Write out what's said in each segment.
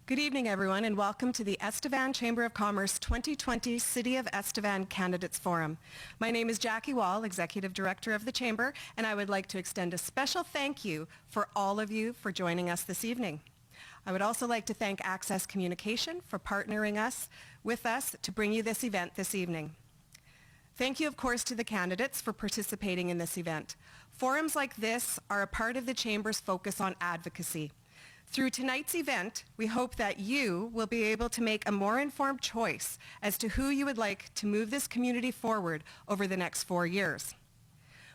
Good evening, everyone, and welcome to the Estevan Chamber of Commerce 2020 City of Estevan Candidates Forum. My name is Jackie Wall, Executive Director of the Chamber, and I would like to extend a special thank you for all of you for joining us this evening. I would also like to thank Access Communication for partnering with us to bring you this event this evening. Thank you, of course, to the candidates for participating in this event. Forums like this are a part of the Chamber's focus on advocacy. Through tonight's event, we hope that you will be able to make a more informed choice as to who you would like to move this community forward over the next 4 years.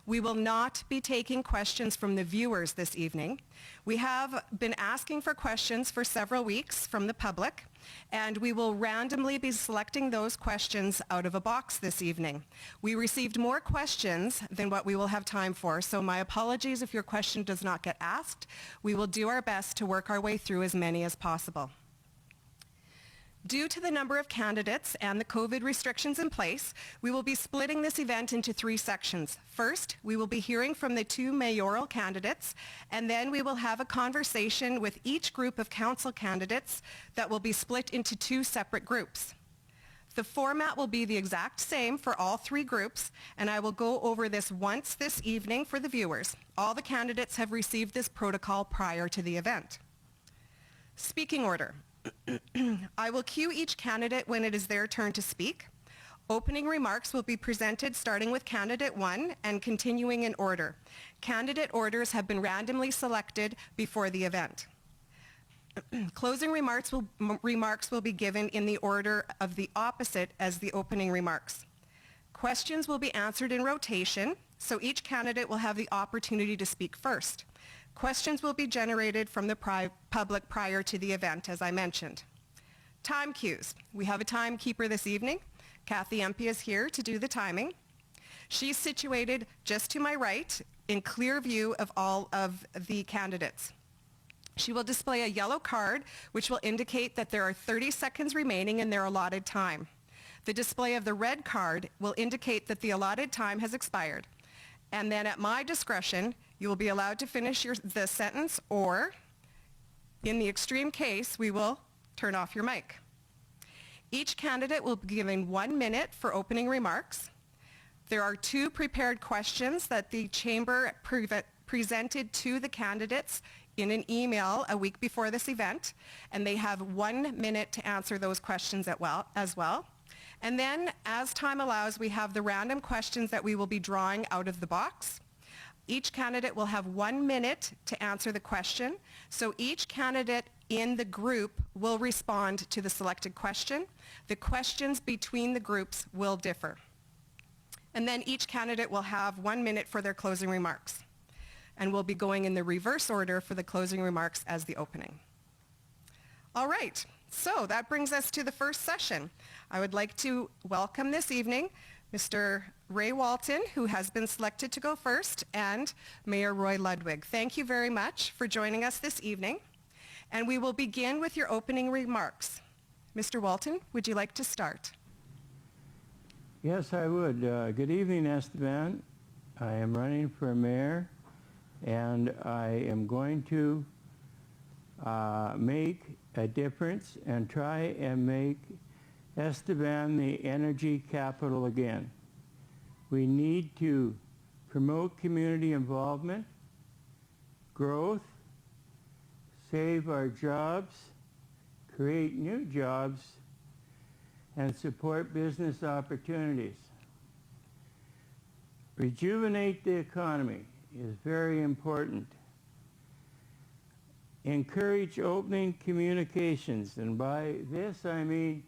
We will not be taking questions from the viewers this evening. We have been asking for questions for several weeks from the public, and we will randomly be selecting those questions out of a box this evening. We received more questions than what we will have time for, so my apologies if your question does not get asked. We will do our best to work our way through as many as possible. Due to the number of candidates and the COVID restrictions in place, we will be splitting this event into 3 sections. First, we will be hearing from the 2 mayoral candidates, and then we will have a conversation with each group of council candidates that will be split into 2 separate groups. The format will be the exact same for all 3 groups, and I will go over this once this evening for the viewers. All the candidates have received this protocol prior to the event. Speaking order. I will cue each candidate when it is their turn to speak. Opening remarks will be presented starting with candidate 1 and continuing in order. Candidate orders have been randomly selected before the event. Closing remarks will be given in the order of the opposite as the opening remarks. Questions will be answered in rotation, so each candidate will have the opportunity to speak first. Questions will be generated from the public prior to the event, as I mentioned. Time cues. We have a timekeeper this evening. Kathy Empey is here to do the timing. She's situated just to my right in clear view of all of the candidates. She will display a yellow card which will indicate that there are 30 seconds remaining in their allotted time. The display of the red card will indicate that the allotted time has expired. And then at my discretion, you will be allowed to finish the sentence, or in the extreme case, we will turn off your mic. Each candidate will be given 1 minute for opening remarks. There are 2 prepared questions that the Chamber presented to the candidates in an email a week before this event, and they have 1 minute to answer those questions as well. And then, as time allows, we have the random questions that we will be drawing out of the box. Each candidate will have 1 minute to answer the question, so each candidate in the group will respond to the selected question. The questions between the groups will differ. And then each candidate will have 1 minute for their closing remarks. And we'll be going in the reverse order for the closing remarks as the opening. All right. So that brings us to the first session. I would like to welcome this evening Mr. Ray Walton, who has been selected to go first, and Mayor Roy Ludwig. Thank you very much for joining us this evening. And we will begin with your opening remarks. Mr. Walton, would you like to start? Yes, I would. Good evening, Estevan. I am running for mayor, and I am going to make a difference and try and make Estevan the energy capital again. We need to promote community involvement, growth, save our jobs, create new jobs, and support business opportunities. Rejuvenate the economy is very important. Encourage opening communications, and by this I mean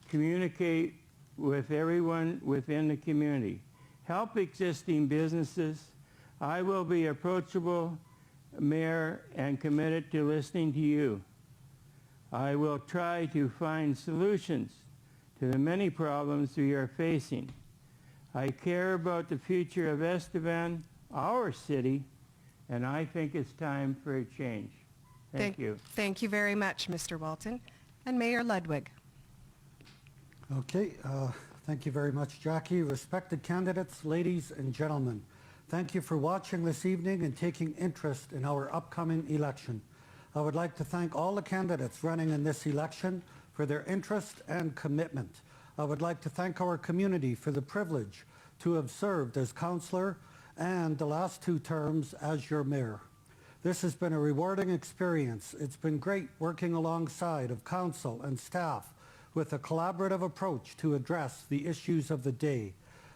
communicate with everyone within the community. Help existing businesses. I will be approachable, Mayor, and committed to listening to you. I will try to find solutions to the many problems we are facing. I care about the future of Estevan, our city, and I think it's time for a change. Thank you. Thank you very much, Mr. Walton. And Mayor Ludwig. Okay, thank you very much, Jackie. Respected candidates, ladies and gentlemen, thank you for watching this evening and taking interest in our upcoming election. I would like to thank all the candidates running in this election for their interest and commitment. I would like to thank our community for the privilege to have served as councillor and the last 2 terms as your mayor. This has been a rewarding experience. It's been great working alongside of council and staff with a collaborative approach to address the issues of the day.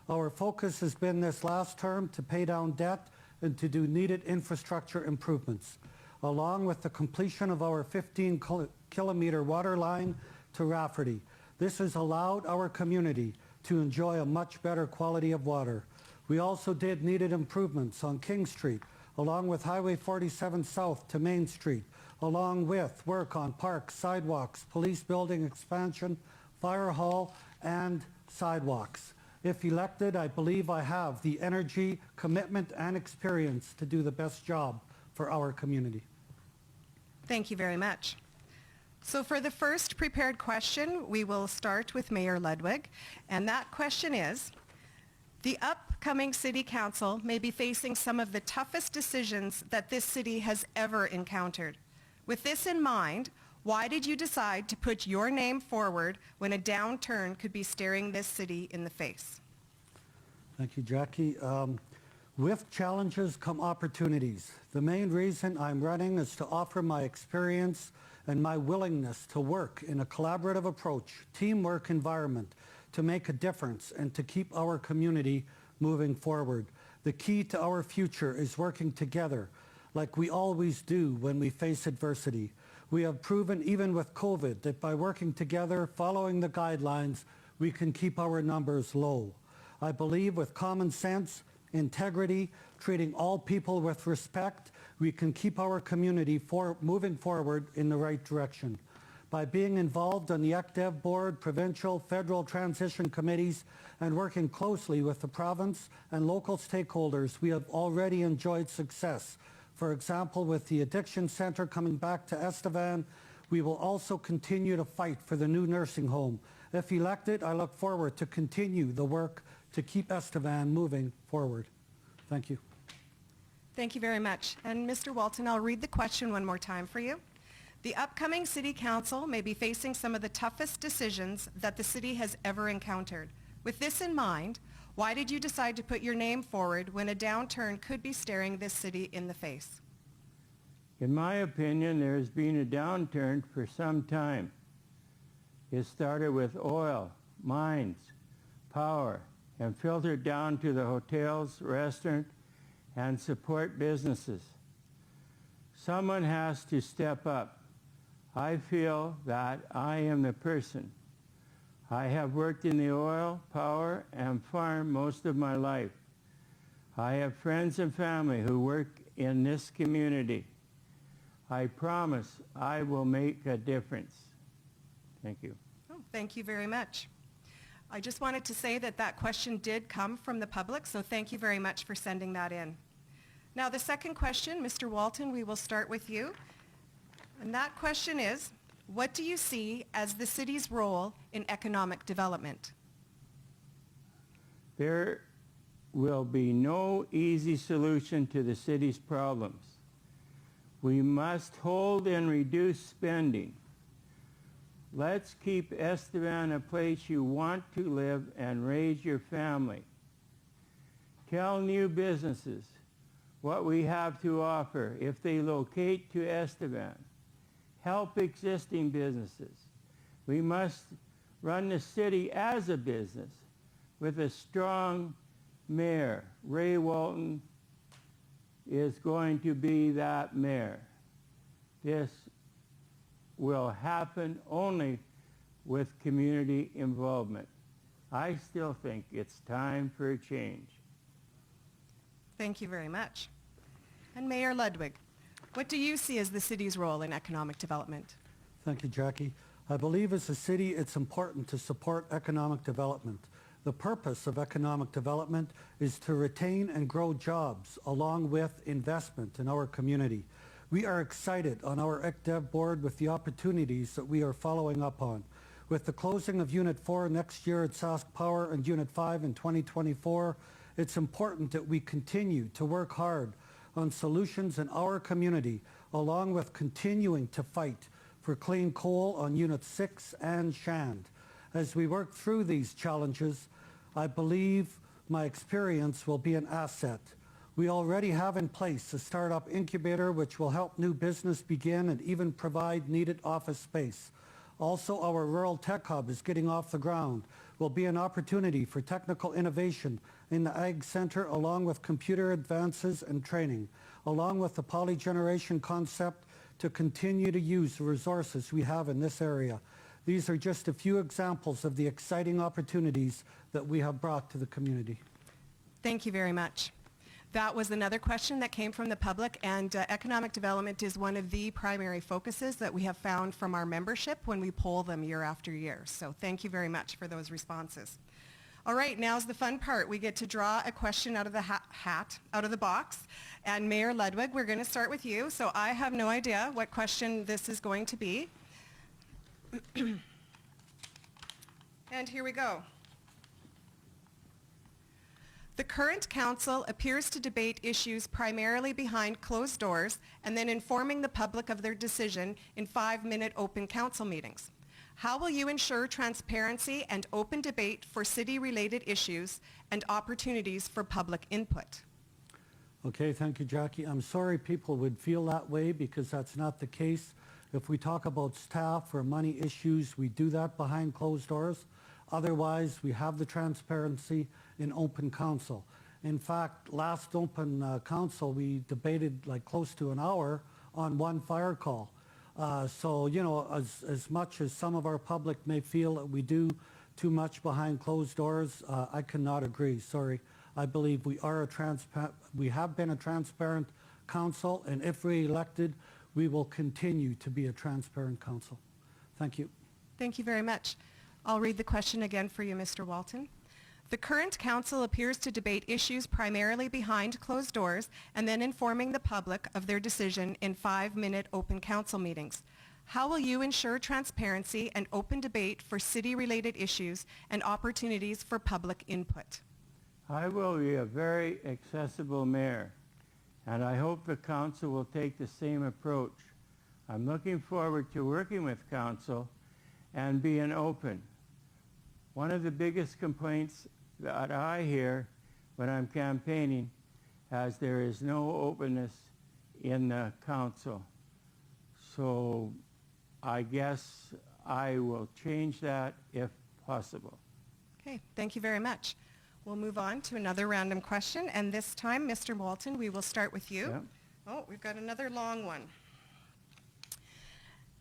Our focus has been this last term to pay down debt and to do needed infrastructure improvements, along with the completion of our 15-kilometer water line to Rafferty. This has allowed our community to enjoy a much better quality of water. We also did needed improvements on King Street, along with Highway 47 South to Main Street, along with work on parks, sidewalks, police building expansion, fire hall, and sidewalks. If elected, I believe I have the energy, commitment, and experience to do the best job for our community. Thank you very much. So for the first prepared question, we will start with Mayor Ludwig. And that question is, the upcoming City Council may be facing some of the toughest decisions that this city has ever encountered. With this in mind, why did you decide to put your name forward when a downturn could be staring this city in the face? Thank you, Jackie. With challenges come opportunities. The main reason I'm running is to offer my experience and my willingness to work in a collaborative approach, teamwork environment, to make a difference and to keep our community moving forward. The key to our future is working together like we always do when we face adversity. We have proven even with COVID that by working together, following the guidelines, we can keep our numbers low. I believe with common sense, integrity, treating all people with respect, we can keep our community moving forward in the right direction. By being involved on the ECDEV board, provincial, federal transition committees, and working closely with the province and local stakeholders, we have already enjoyed success. For example, with the Addiction Centre coming back to Estevan, we will also continue to fight for the new nursing home. If elected, I look forward to continue the work to keep Estevan moving forward. Thank you. Thank you very much. And Mr. Walton, I'll read the question one more time for you. The upcoming City Council may be facing some of the toughest decisions that the city has ever encountered. With this in mind, why did you decide to put your name forward when a downturn could be staring this city in the face? In my opinion, there has been a downturn for some time. It started with oil, mines, power, and filtered down to the hotels, restaurant, and support businesses. Someone has to step up. I feel that I am the person. I have worked in the oil, power, and farm most of my life. I have friends and family who work in this community. I promise I will make a difference. Thank you. Oh, thank you very much. I just wanted to say that that question did come from the public, so thank you very much for sending that in. Now the second question, Mr. Walton, we will start with you. And that question is, what do you see as the city's role in economic development? There will be no easy solution to the city's problems. We must hold and reduce spending. Let's keep Estevan a place you want to live and raise your family. Tell new businesses what we have to offer if they locate to Estevan. Help existing businesses. We must run the city as a business with a strong mayor. Ray Walton is going to be that mayor. This will happen only with community involvement. I still think it's time for a change. Thank you very much. And Mayor Ludwig, what do you see as the city's role in economic development? Thank you, Jackie. I believe as a city it's important to support economic development. The purpose of economic development is to retain and grow jobs along with investment in our community. We are excited on our ECDEV board with the opportunities that we are following up on. With the closing of Unit 4 next year at Sask Power and Unit 5 in 2024, it's important that we continue to work hard on solutions in our community along with continuing to fight for clean coal on Unit 6 and Shand. As we work through these challenges, I believe my experience will be an asset. We already have in place a startup incubator which will help new business begin and even provide needed office space. Also, our Rural Tech Hub is getting off the ground, will be an opportunity for technical innovation in the Ag Center along with computer advances and training, along with the polygeneration concept to continue to use the resources we have in this area. These are just a few examples of the exciting opportunities that we have brought to the community. Thank you very much. That was another question that came from the public, and economic development is one of the primary focuses that we have found from our membership when we poll them year after year. So thank you very much for those responses. All right, now's the fun part. We get to draw a question out of the out of the box. And Mayor Ludwig, we're going to start with you. So I have no idea what question this is going to be. And here we go. The current council appears to debate issues primarily behind closed doors and then informing the public of their decision in 5-minute open council meetings. How will you ensure transparency and open debate for city-related issues and opportunities for public input? Okay, thank you, Jackie. I'm sorry people would feel that way because that's not the case. If we talk about staff or money issues, we do that behind closed doors. Otherwise, we have the transparency in open council. In fact, last open council, we debated like close to an hour on one fire call. So, you know, as much as some of our public may feel that we do too much behind closed doors, I cannot agree, sorry. I believe we have been a transparent council, and if we're elected, we will continue to be a transparent council. Thank you. Thank you very much. I'll read the question again for you, Mr. Walton. The current council appears to debate issues primarily behind closed doors and then informing the public of their decision in 5-minute open council meetings. How will you ensure transparency and open debate for city-related issues and opportunities for public input? I will be a very accessible mayor, and I hope the council will take the same approach. I'm looking forward to working with council and being open. One of the biggest complaints that I hear when I'm campaigning is there is no openness in the council. So I guess I will change that if possible. Okay, thank you very much. We'll move on to another random question, and this time, Mr. Walton, we will start with you. Yep. Oh, we've got another long one.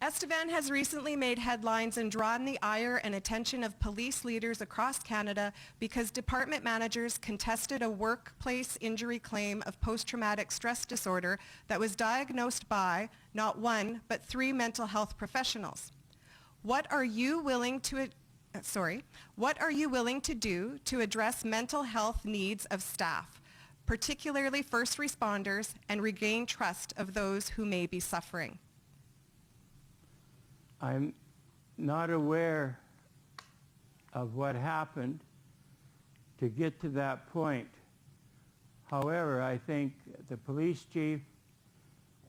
Estevan has recently made headlines and drawn the ire and attention of police leaders across Canada because department managers contested a workplace injury claim of post-traumatic stress disorder that was diagnosed by not one, but 3 mental health professionals. What are you willing to do to address mental health needs of staff, particularly first responders, and regain trust of those who may be suffering? I'm not aware of what happened to get to that point. However, I think the police chief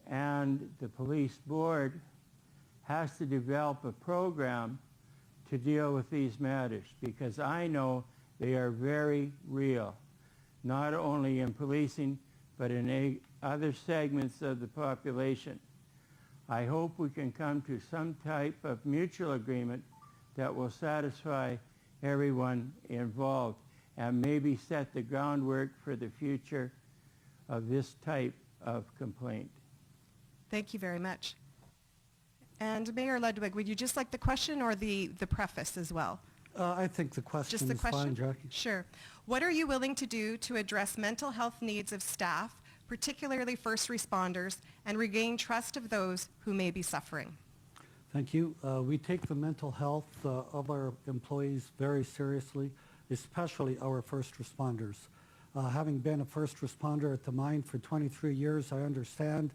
and the police board has to develop a program to deal with these matters, because I know they are very real, not only in policing, but in other segments of the population. I hope we can come to some type of mutual agreement that will satisfy everyone involved and maybe set the groundwork for the future of this type of complaint. Thank you very much. And Mayor Ludwig, would you just like the question or the preface as well? I think the question Just the is question? fine, Jackie. Sure. What are you willing to do to address mental health needs of staff, particularly first responders, and regain trust of those who may be suffering? Thank you. We take the mental health of our employees very seriously, especially our first responders. Having been a first responder at the mine for 23 years, I understand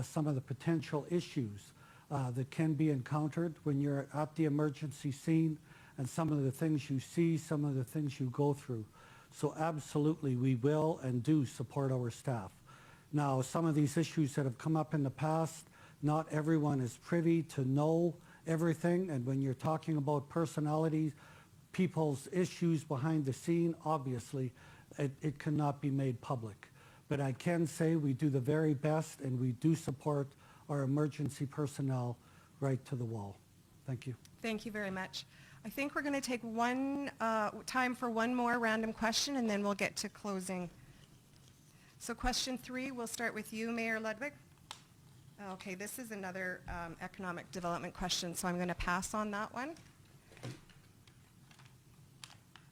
some of the potential issues that can be encountered when you're at the emergency scene, and some of the things you see, some of the things you go through. So absolutely, we will and do support our staff. Now, some of these issues that have come up in the past, not everyone is privy to know everything, and when you're talking about personalities, people's issues behind the scene, obviously, it cannot be made public. But I can say we do the very best, and we do support our emergency personnel right to the wall. Thank you. Thank you very much. I think we're going to take time for one more random question, and then we'll get to closing. So question 3, we'll start with you, Mayor Ludwig. Okay, this is another economic development question, so I'm going to pass on that one.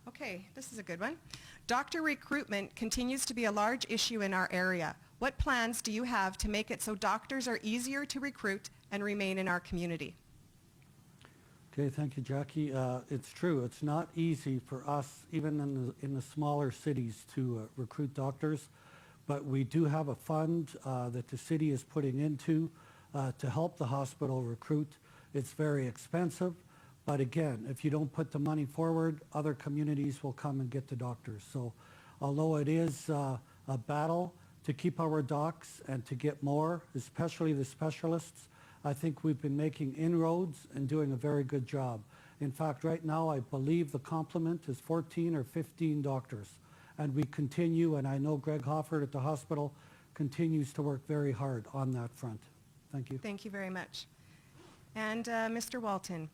Okay, this is a good one. Doctor recruitment continues to be a large issue in our area. What plans do you have to make it so doctors are easier to recruit and remain in our community? Okay, thank you, Jackie. It's true. It's not easy for us, even in the smaller cities, to recruit doctors. But we do have a fund that the city is putting into to help the hospital recruit. It's very expensive. But again, if you don't put the money forward, other communities will come and get the doctors. So although it is a battle to keep our docs and to get more, especially the specialists, I think we've been making inroads and doing a very good job. In fact, right now, I believe the complement is 14 or 15 doctors. And we continue, and I know Greg Hoffert at the hospital continues to work very hard on that front. Thank you. Thank you very much. And Mr. Walton,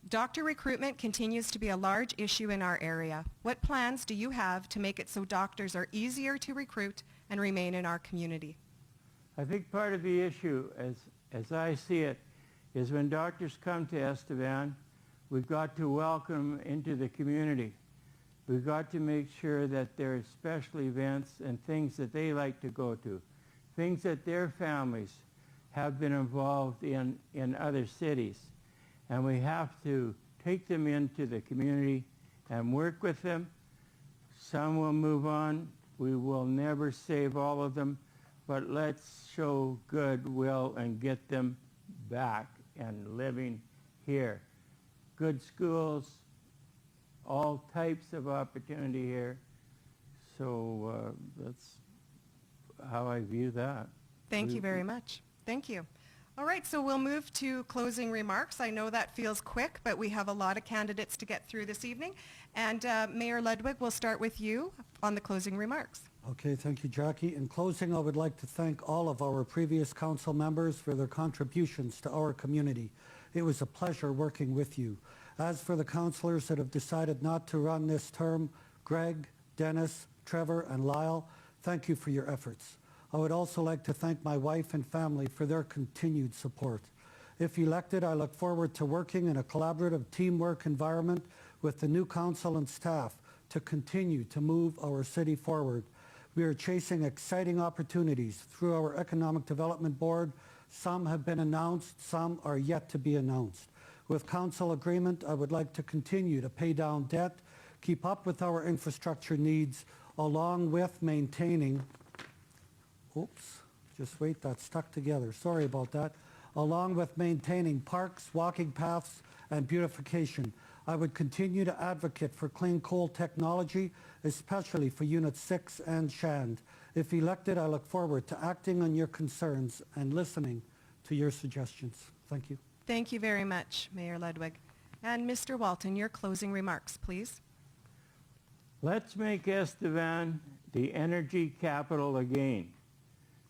doctor recruitment continues to be a large issue in our area. What plans do you have to make it so doctors are easier to recruit and remain in our community? I think part of the issue, as I see it, is when doctors come to Estevan, we've got to welcome them into the community. We've got to make sure that there are special events and things that they like to go to, things that their families have been involved in other cities. And we have to take them into the community and work with them. Some will move on. We will never save all of them, but let's show goodwill and get them back and living here. Good schools, all types of opportunity here. So that's how I view that. Thank you very much. Thank you. All right, so we'll move to closing remarks. I know that feels quick, but we have a lot of candidates to get through this evening. And Mayor Ludwig, we'll start with you on the closing remarks. Okay, thank you, Jackie. In closing, I would like to thank all of our previous council members for their contributions to our community. It was a pleasure working with you. As for the councillors that have decided not to run this term, Greg, Dennis, Trevor, and Lyle, thank you for your efforts. I would also like to thank my wife and family for their continued support. If elected, I look forward to working in a collaborative teamwork environment with the new council and staff to continue to move our city forward. We are chasing exciting opportunities through our Economic Development Board. Some have been announced, some are yet to be announced. With council agreement, I would like to continue to pay down debt, keep up with our infrastructure needs, along with maintaining, that's stuck together, sorry about that, along with maintaining parks, walking paths, and beautification. I would continue to advocate for clean coal technology, especially for Unit 6 and Shand. If elected, I look forward to acting on your concerns and listening to your suggestions. Thank you. Thank you very much, Mayor Ludwig. And Mr. Walton, your closing remarks, please. Let's make Estevan the energy capital again.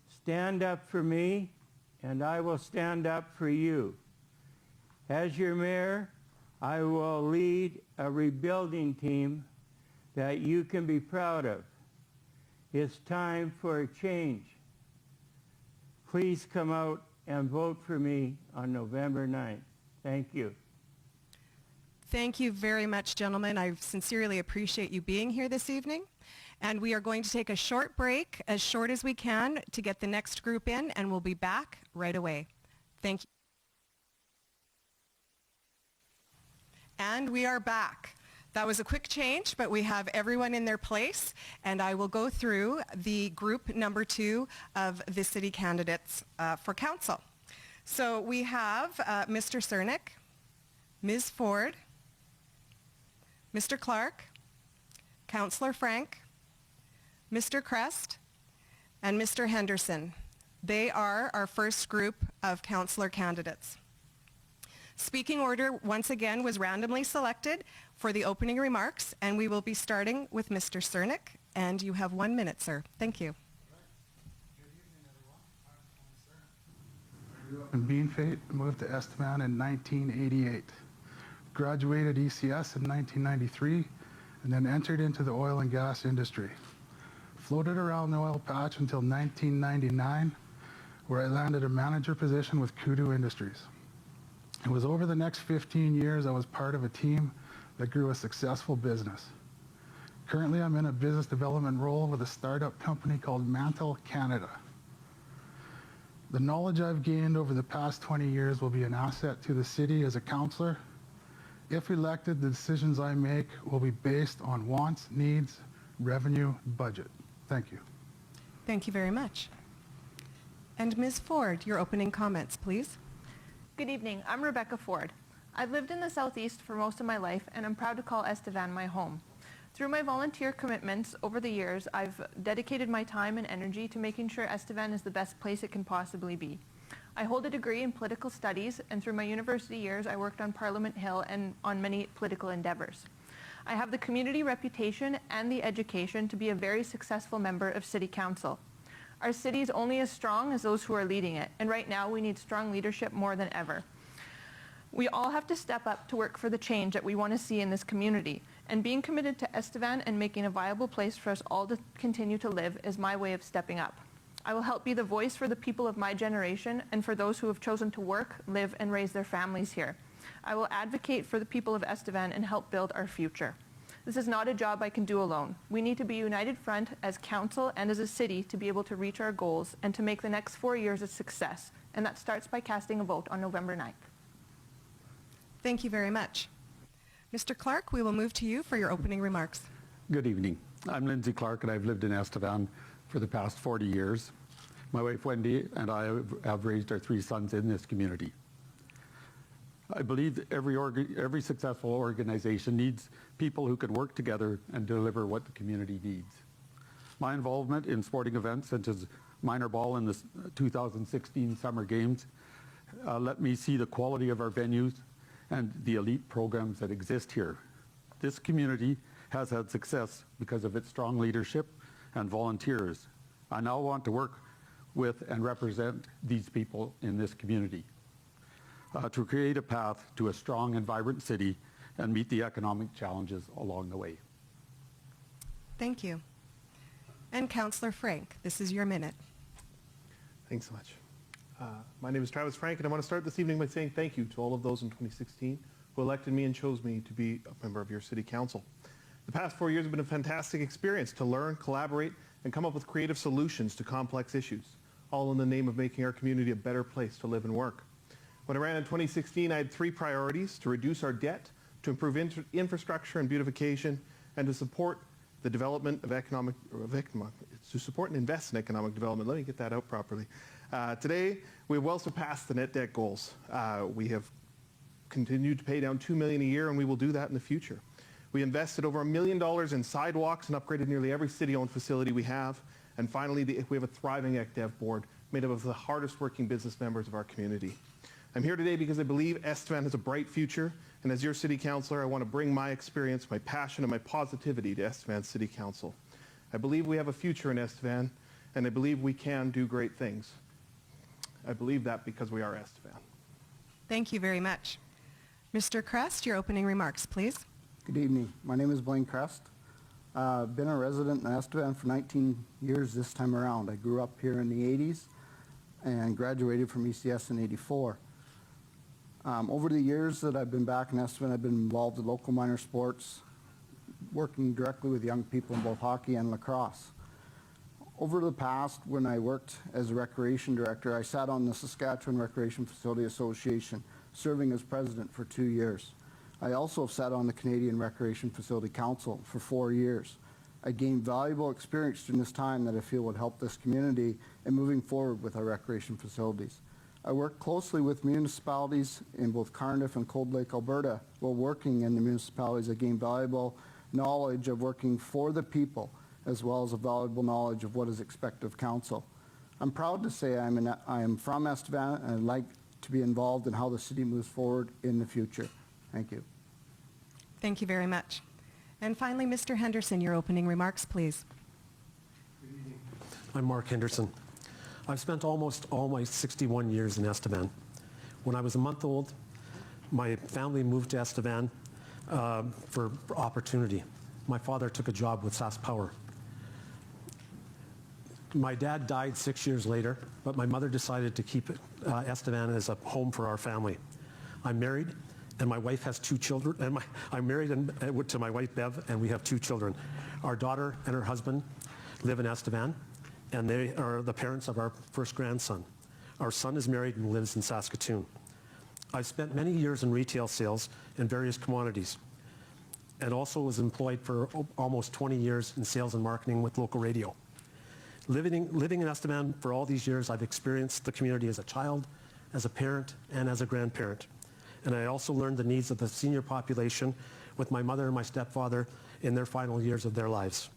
Stand up for me, and I will stand up for you. As your mayor, I will lead a rebuilding team that you can be proud of. It's time for a change. Please come out and vote for me on November 9th. Thank you. Thank you very much, gentlemen. I sincerely appreciate you being here this evening. And we are going to take a short break, as short as we can, to get the next group in, and we'll be back right away. Thank you. And we are back. That was a quick change, but we have everyone in their place, and I will go through the group number 2 of the city candidates for council. So we have Mr. Cernick, Ms. Ford, Mr. Clark, Councillor Frank, Mr. Crest, and Mr. Henderson. They are our first group of councillor candidates. Speaking order once again was randomly selected for the opening remarks, and we will be starting with Mr. Cernick, and you have 1 minute, sir. Thank you. Grew up in Beanfate, moved to Estevan in 1988. Graduated ECS in 1993, and then entered into the oil and gas industry. Floated around the oil patch until 1999, where I landed a manager position with Kudu Industries. It was over the next 15 years I was part of a team that grew a successful business. Currently, I'm in a business development role with a startup company called Mantle Canada. The knowledge I've gained over the past 20 years will be an asset to the city as a councillor. If elected, the decisions I make will be based on wants, needs, revenue, budget. Thank you. Thank you very much. And Ms. Ford, your opening comments, please. Good evening. I'm Rebecca Ford. I've lived in the Southeast for most of my life, and I'm proud to call Estevan my home. Through my volunteer commitments over the years, I've dedicated my time and energy to making sure Estevan is the best place it can possibly be. I hold a degree in political studies, and through my university years, I worked on Parliament Hill and on many political endeavors. I have the community reputation and the education to be a very successful member of City Council. Our city is only as strong as those who are leading it, and right now we need strong leadership more than ever. We all have to step up to work for the change that we want to see in this community, and being committed to Estevan and making a viable place for us all to continue to live is my way of stepping up. I will help be the voice for the people of my generation and for those who have chosen to work, live, and raise their families here. I will advocate for the people of Estevan and help build our future. This is not a job I can do alone. We need to be a united front as council and as a city to be able to reach our goals and to make the next 4 years a success. And that starts by casting a vote on November 9th. Thank you very much. Mr. Clark, we will move to you for your opening remarks. Good evening. I'm Lindsay Clark, and I've lived in Estevan for the past 40 years. My wife Wendy and I have raised our 3 sons in this community. I believe every successful organization needs people who can work together and deliver what the community needs. My involvement in sporting events such as minor ball in the 2016 Summer Games let me see the quality of our venues and the elite programs that exist here. This community has had success because of its strong leadership and volunteers. I now want to work with and represent these people in this community to create a path to a strong and vibrant city and meet the economic challenges along the way. Thank you. And Councillor Frank, this is your minute. Thanks so much. My name is Travis Frank, and I want to start this evening by saying thank you to all of those in 2016 who elected me and chose me to be a member of your city council. The past 4 years have been a fantastic experience to learn, collaborate, and come up with creative solutions to complex issues, all in the name of making our community a better place to live and work. When I ran in 2016, I had 3 priorities: to reduce our debt, to improve infrastructure and beautification, and to support the development of to support and invest in economic development. Let me get that out properly. Today, we have well surpassed the net debt goals. We have continued to pay down $2 million a year, and we will do that in the future. We invested over $1 million in sidewalks and upgraded nearly every city-owned facility we have. And finally, we have a thriving ECDev board made up of the hardest working business members of our community. I'm here today because I believe Estevan has a bright future, and as your city councillor, I want to bring my experience, my passion, and my positivity to Estevan City Council. I believe we have a future in Estevan, and I believe we can do great things. I believe that because we are Estevan. Thank you very much. Mr. Crest, your opening remarks, please. Good evening. My name is Blaine Crest. I've been a resident in Estevan for 19 years this time around. I grew up here in the 80s and graduated from ECS in 84. Over the years that I've been back in Estevan, I've been involved in local minor sports, working directly with young people in both hockey and lacrosse. Over the past, when I worked as a recreation director, I sat on the Saskatchewan Recreation Facility Association, serving as president for 2 years. I also have sat on the Canadian Recreation Facility Council for 4 years. I gained valuable experience during this time that I feel would help this community in moving forward with our recreation facilities. I work closely with municipalities in both Cardiff and Cold Lake, Alberta. While working in the municipalities, I gained valuable knowledge of working for the people as well as a valuable knowledge of what is expected of council. I'm proud to say I am from Estevan, and I'd like to be involved in how the city moves forward in the future. Thank you. Thank you very much. And finally, Mr. Henderson, your opening remarks, please. I'm Mark Henderson. I've spent almost all my 61 years in Estevan. When I was a month old, my family moved to Estevan for opportunity. My father took a job with SAS Power. My dad died 6 years later, but my mother decided to keep Estevan as a home for our family. I'm married, and my wife has 2 children. And I'm married to my wife, Bev, and we have 2 children. Our daughter and her husband live in Estevan, and they are the parents of our first grandson. Our son is married and lives in Saskatoon. I've spent many years in retail sales in various commodities, and also was employed for almost 20 years in sales and marketing with local radio. Living in Estevan for all these years, I've experienced the community as a child, as a parent, and as a grandparent. And I also learned the needs of the senior population with my mother and my stepfather in their final years of their lives.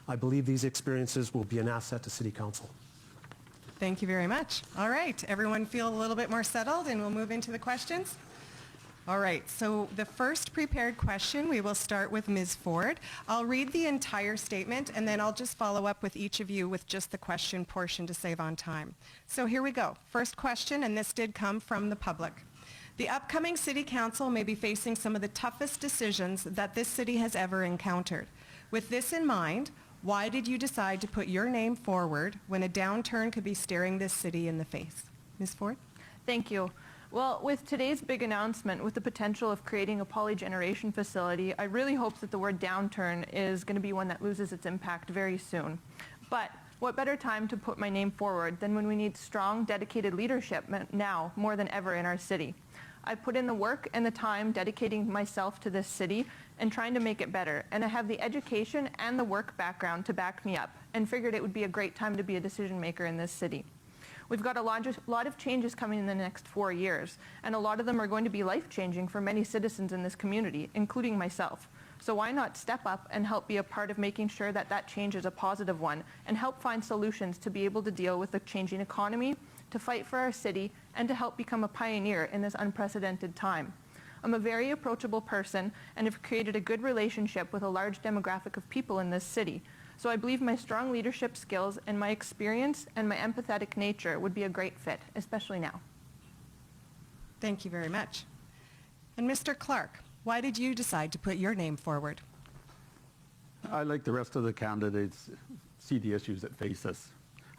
I believe these experiences will be an asset to City Council. Thank you very much. All right, everyone feel a little bit more settled, and we'll move into the questions. All right, so the first prepared question, we will start with Ms. Ford. I'll read the entire statement, and then I'll just follow up with each of you with just the question portion to save on time. So here we go. First question, and this did come from the public. The upcoming City Council may be facing some of the toughest decisions that this city has ever encountered. With this in mind, why did you decide to put your name forward when a downturn could be staring this city in the face? Ms. Ford? Thank you. Well, with today's big announcement, with the potential of creating a polygeneration facility, I really hope that the word downturn is going to be one that loses its impact very soon. But what better time to put my name forward than when we need strong, dedicated leadership now more than ever in our city. I've put in the work and the time dedicating myself to this city and trying to make it better, and I have the education and the work background to back me up, and figured it would be a great time to be a decision maker in this city. We've got a lot of changes coming in the next 4 years, and a lot of them are going to be life-changing for many citizens in this community, including myself. So why not step up and help be a part of making sure that that change is a positive one, and help find solutions to be able to deal with the changing economy, to fight for our city, and to help become a pioneer in this unprecedented time. I'm a very approachable person and have created a good relationship with a large demographic of people in this city. So I believe my strong leadership skills and my experience and my empathetic nature would be a great fit, especially now. Thank you very much. And Mr. Clark, why did you decide to put your name forward? I, like the rest of the candidates, see the issues that face us.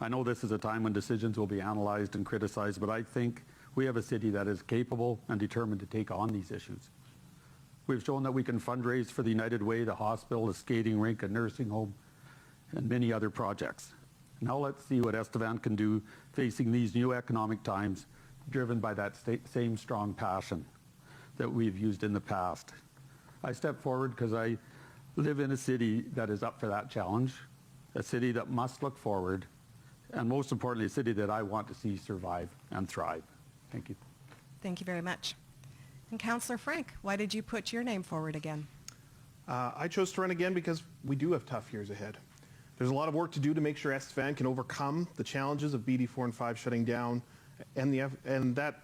I know this is a time when decisions will be analyzed and criticized, but I think we have a city that is capable and determined to take on these issues. We've shown that we can fundraise for the United Way, the hospital, the skating rink, a nursing home, and many other projects. Now let's see what Estevan can do facing these new economic times, driven by that same strong passion that we've used in the past. I step forward because I live in a city that is up for that challenge, a city that must look forward, and most importantly, a city that I want to see survive and thrive. Thank you. Thank you very much. And Councillor Frank, why did you put your name forward again? I chose to run again because we do have tough years ahead. There's a lot of work to do to make sure Estevan can overcome the challenges of BD4 and 5 shutting down, and that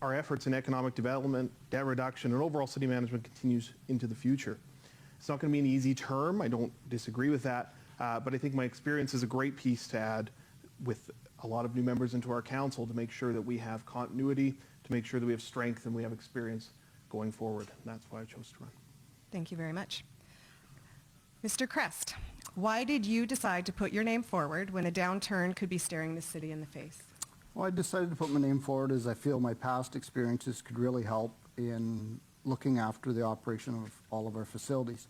our efforts in economic development, debt reduction, and overall city management continues into the future. It's not going to be an easy term. I don't disagree with that, but I think my experience is a great piece to add with a lot of new members into our council to make sure that we have continuity, to make sure that we have strength and we have experience going forward. And that's why I chose to run. Thank you very much. Mr. Crest, why did you decide to put your name forward when a downturn could be staring the city in the face? Well, I decided to put my name forward as I feel my past experiences could really help in looking after the operation of all of our facilities.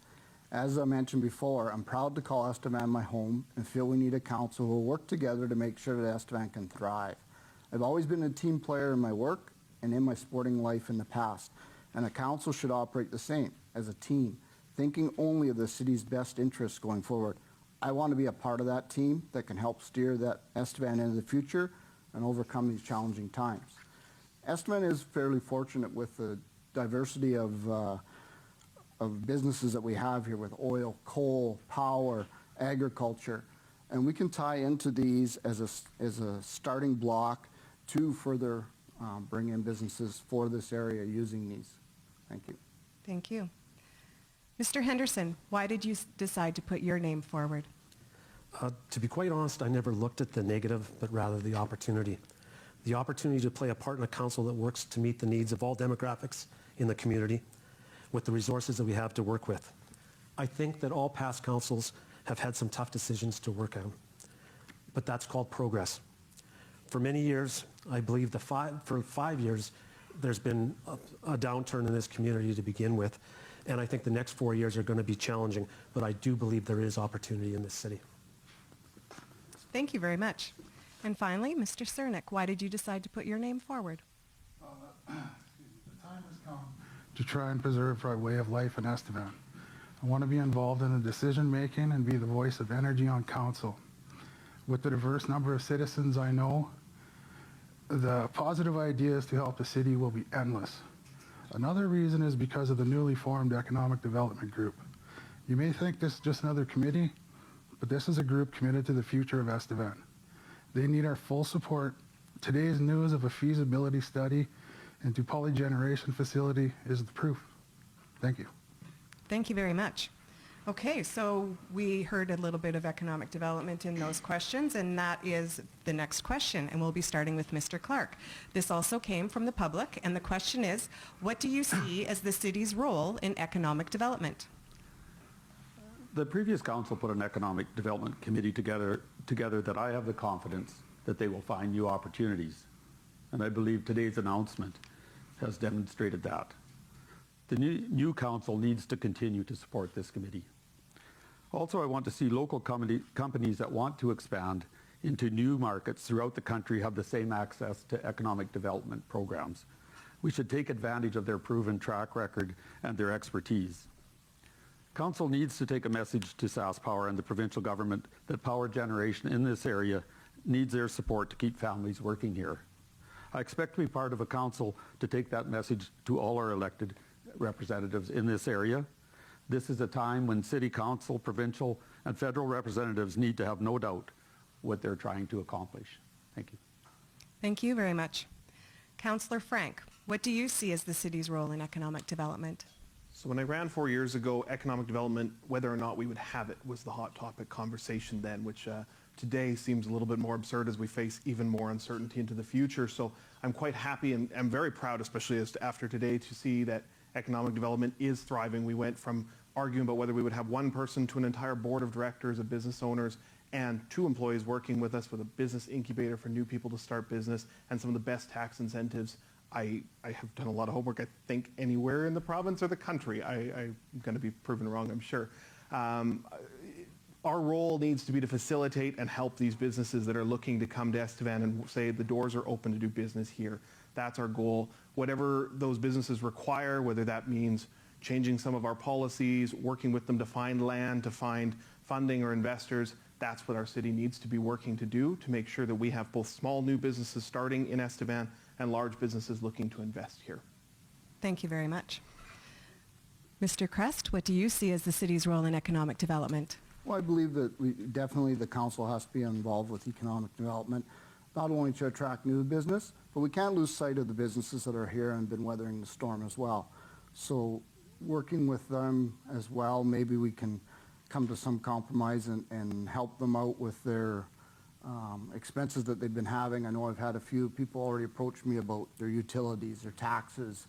As I mentioned before, I'm proud to call Estevan my home and feel we need a council who will work together to make sure that Estevan can thrive. I've always been a team player in my work and in my sporting life in the past, and a council should operate the same, as a team, thinking only of the city's best interests going forward. I want to be a part of that team that can help steer that Estevan into the future and overcome these challenging times. Estevan is fairly fortunate with the diversity of businesses that we have here with oil, coal, power, agriculture. And we can tie into these as a starting block to further bring in businesses for this area using these. Thank you. Thank you. Mr. Henderson, why did you decide to put your name forward? To be quite honest, I never looked at the negative, but rather the opportunity. The opportunity to play a part in a council that works to meet the needs of all demographics in the community with the resources that we have to work with. I think that all past councils have had some tough decisions to work on, but that's called progress. For many years, I believe for 5 years, there's been a downturn in this community to begin with, and I think the next 4 years are going to be challenging, but I do believe there is opportunity in this city. Thank you very much. And finally, Mr. Cernick, why did you decide to put your name forward? The time has come to try and preserve our way of life in Estevan. I want to be involved in the decision making and be the voice of energy on council. With the diverse number of citizens I know, the positive ideas to help the city will be endless. Another reason is because of the newly formed Economic Development Group. You may think this is just another committee, but this is a group committed to the future of Estevan. They need our full support. Today's news of a feasibility study into polygeneration facility is the proof. Thank you. Thank you very much. Okay, so we heard a little bit of economic development in those questions, and that is the next question, and we'll be starting with Mr. Clark. This also came from the public, and the question is, what do you see as the city's role in economic development? The previous council put an economic development committee together that I have the confidence that they will find new opportunities. And I believe today's announcement has demonstrated that. The new council needs to continue to support this committee. Also, I want to see local companies that want to expand into new markets throughout the country have the same access to economic development programs. We should take advantage of their proven track record and their expertise. Council needs to take a message to SaskPower and the provincial government that power generation in this area needs their support to keep families working here. I expect to be part of a council to take that message to all our elected representatives in this area. This is a time when city council, provincial, and federal representatives need to have no doubt what they're trying to accomplish. Thank you. Thank you very much. Councillor Frank, what do you see as the city's role in economic development? So when I ran 4 years ago, economic development, whether or not we would have it, was the hot topic conversation then, which today seems a little bit more absurd as we face even more uncertainty into the future. So I'm quite happy and I'm very proud, especially after today, to see that economic development is thriving. We went from arguing about whether we would have one person to an entire board of directors of business owners and 2 employees working with us with a business incubator for new people to start business and some of the best tax incentives. I have done a lot of homework, I think, anywhere in the province or the country. I'm going to be proven wrong, I'm sure. Our role needs to be to facilitate and help these businesses that are looking to come to Estevan and say the doors are open to do business here. That's our goal. Whatever those businesses require, whether that means changing some of our policies, working with them to find land, to find funding or investors, that's what our city needs to be working to do to make sure that we have both small new businesses starting in Estevan and large businesses looking to invest here. Thank you very much. Mr. Crest, what do you see as the city's role in economic development? Well, I believe that definitely the council has to be involved with economic development, not only to attract new business, but we can't lose sight of the businesses that are here and been weathering the storm as well. So working with them as well, maybe we can come to some compromise and help them out with their expenses that they've been having. I know I've had a few people already approach me about their utilities, their taxes,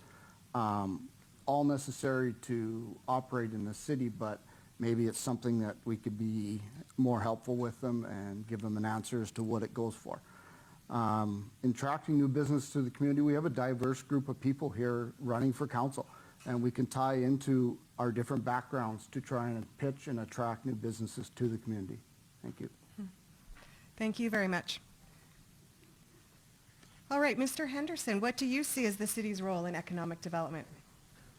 all necessary to operate in the city, but maybe it's something that we could be more helpful with them and give them an answer as to what it goes for. In attracting new business to the community, we have a diverse group of people here running for council, and we can tie into our different backgrounds to try and pitch and attract new businesses to the community. Thank you. Thank you very much. All right, Mr. Henderson, what do you see as the city's role in economic development?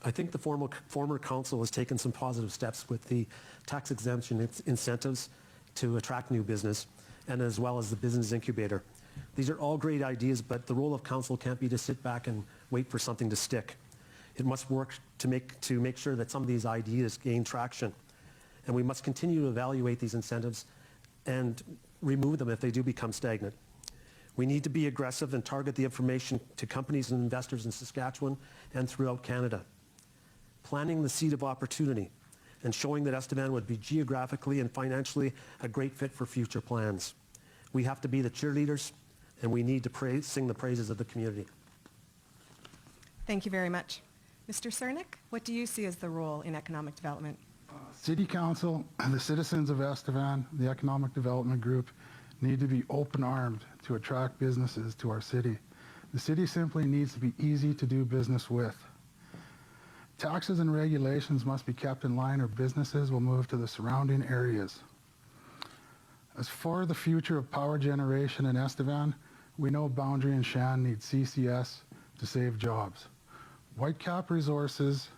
I think the former council has taken some positive steps with the tax exemption incentives to attract new business, and as well as the business incubator. These are all great ideas, but the role of council can't be to sit back and wait for something to stick. It must work to make sure that some of these ideas gain traction. and we must continue to evaluate these incentives and remove them if they do become stagnant. We need to be aggressive and target the information to companies and investors in Saskatchewan and throughout Canada. Planting the seed of opportunity and showing that Estevan would be geographically and financially a great fit for future plans. We have to be the cheerleaders, and we need to sing the praises of the community. Thank you very much. Mr. Cernick, what do you see as the role in economic development? City Council, the citizens of Estevan, the Economic Development Group, need to be open-armed to attract businesses to our city. The city simply needs to be easy to do business with. Taxes and regulations must be kept in line or businesses will move to the surrounding areas. As for the future of power generation in Estevan, we know Boundary and Shan need CCS to save jobs. Whitecap Resources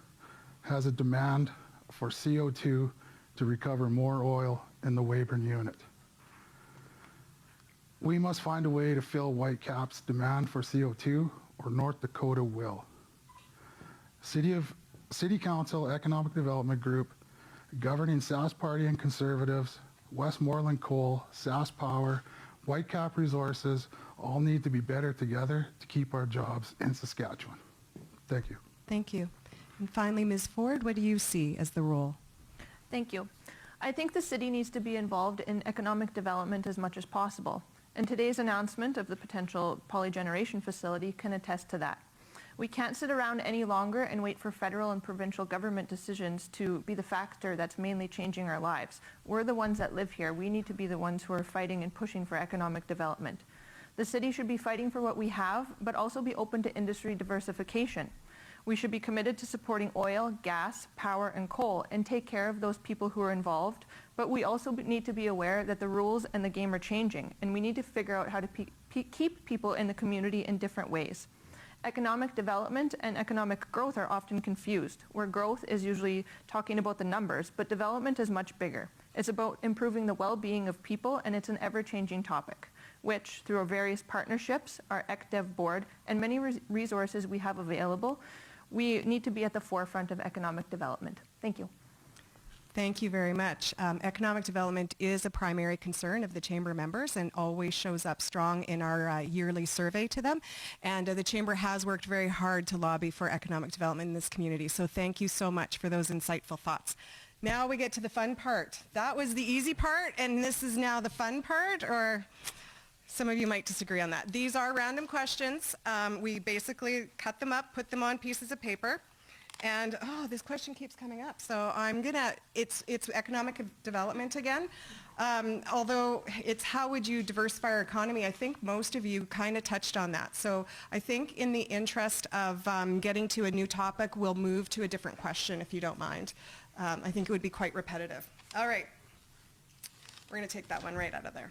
has a demand for CO2 to recover more oil in the Weyburn unit. We must find a way to fill Whitecap's demand for CO2, or North Dakota will. City Council Economic Development Group, governing Sask Party and Conservatives, Westmoreland Coal, Sask Power, Whitecap Resources, all need to be better together to keep our jobs in Saskatchewan. Thank you. Thank you. And finally, Ms. Ford, what do you see as the role? Thank you. I think the city needs to be involved in economic development as much as possible. And today's announcement of the potential polygeneration facility can attest to that. We can't sit around any longer and wait for federal and provincial government decisions to be the factor that's mainly changing our lives. We're the ones that live here. We need to be the ones who are fighting and pushing for economic development. The city should be fighting for what we have, but also be open to industry diversification. We should be committed to supporting oil, gas, power, and coal and take care of those people who are involved, but we also need to be aware that the rules and the game are changing, and we need to figure out how to keep people in the community in different ways. Economic development and economic growth are often confused, where growth is usually talking about the numbers, but development is much bigger. It's about improving the well-being of people, and it's an ever-changing topic, which, through our various partnerships, our ECDev board, and many resources we have available, we need to be at the forefront of economic development. Thank you. Thank you very much. Economic development is a primary concern of the Chamber members and always shows up strong in our yearly survey to them. And the Chamber has worked very hard to lobby for economic development in this community. So thank you so much for those insightful thoughts. Now we get to the fun part. That was the easy part, and this is now the fun part, or some of you might disagree on that. These are random questions. We basically cut them up, put them on pieces of paper. And, oh, this question keeps coming up. So I'm going to, it's economic development again. Although it's how would you diversify our economy, I think most of you kind of touched on that. So I think in the interest of getting to a new topic, we'll move to a different question if you don't mind. I think it would be quite repetitive. All right. We're going to take that one right out of there.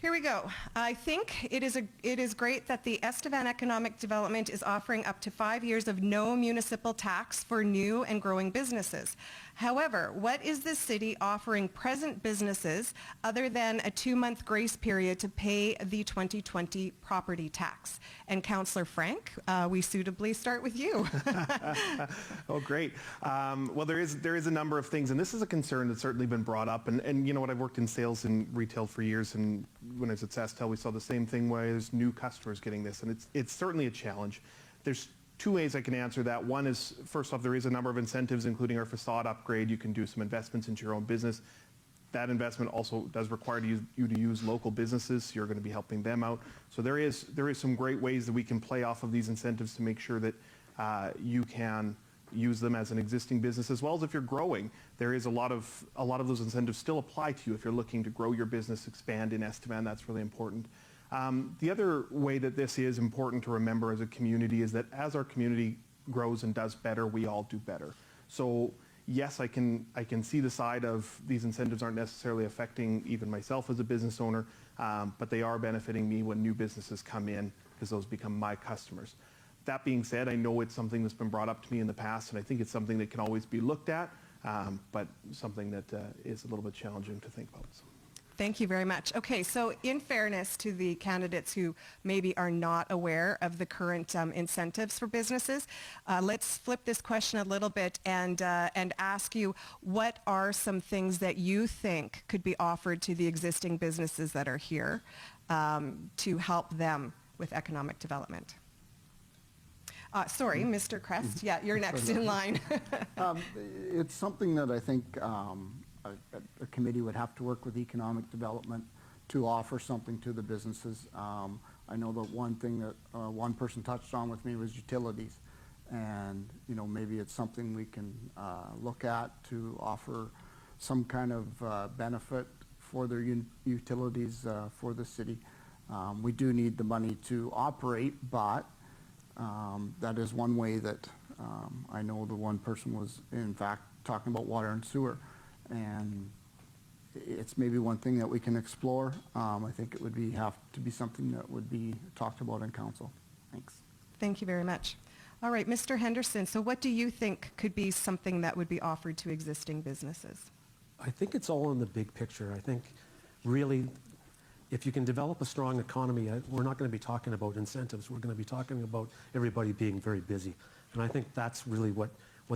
Here we go. I think it is great that the Estevan Economic Development is offering up to 5 years of no municipal tax for new and growing businesses. However, what is the city offering present businesses other than a 2-month grace period to pay the 2020 property tax? And Councillor Frank, we suitably start with you. Oh, great. Well, there is a number of things, and this is a concern that's certainly been brought up. And you know what, I've worked in sales and retail for years, and when I was at Sastel, we saw the same thing where there's new customers getting this, and it's certainly a challenge. There's 2 ways I can answer that. One is, first off, there is a number of incentives, including our facade upgrade. You can do some investments into your own business. That investment also does require you to use local businesses, so you're going to be helping them out. So there is some great ways that we can play off of these incentives to make sure that you can use them as an existing business, as well as if you're growing. There is a lot of those incentives still apply to you if you're looking to grow your business, expand in Estevan. That's really important. The other way that this is important to remember as a community is that as our community grows and does better, we all do better. So yes, I can see the side of these incentives aren't necessarily affecting even myself as a business owner, but they are benefiting me when new businesses come in because those become my customers. That being said, I know it's something that's been brought up to me in the past, and I think it's something that can always be looked at, but something that is a little bit challenging to think about. So. Thank you very much. Okay, so in fairness to the candidates who maybe are not aware of the current incentives for businesses, let's flip this question a little bit and ask you, what are some things that you think could be offered to the existing businesses that are here to help them with economic development? Sorry, Mr. Crest. Yeah, you're next in line. It's something that I think a committee would have to work with economic development to offer something to the businesses. I know that one thing that one person touched on with me was utilities, and maybe it's something we can look at to offer some kind of benefit for their utilities for the city. We do need the money to operate, but that is one way that I know the one person was in fact talking about water and sewer, and it's maybe one thing that we can explore. I think it would have to be something that would be talked about in council. Thanks. Thank you very much. All right, Mr. Henderson, so what do you think could be something that would be offered to existing businesses? I think it's all in the big picture. I think really, if you can develop a strong economy, we're not going to be talking about incentives. We're going to be talking about everybody being very busy. And I think that's really what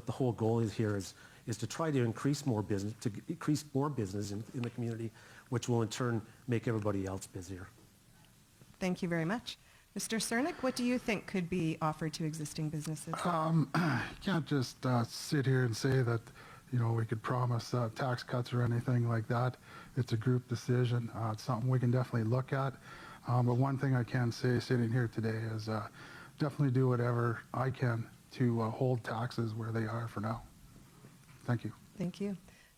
the whole goal is here is to try to increase more business, in the community, which will in turn make everybody else busier. Thank you very much. Mr. Cernick, what do you think could be offered to existing businesses? You can't just sit here and say that we could promise tax cuts or anything like that. It's a group decision. It's something we can definitely look at. But one thing I can say sitting here today is definitely do whatever I can to hold taxes where they are for now. Thank you. Thank you.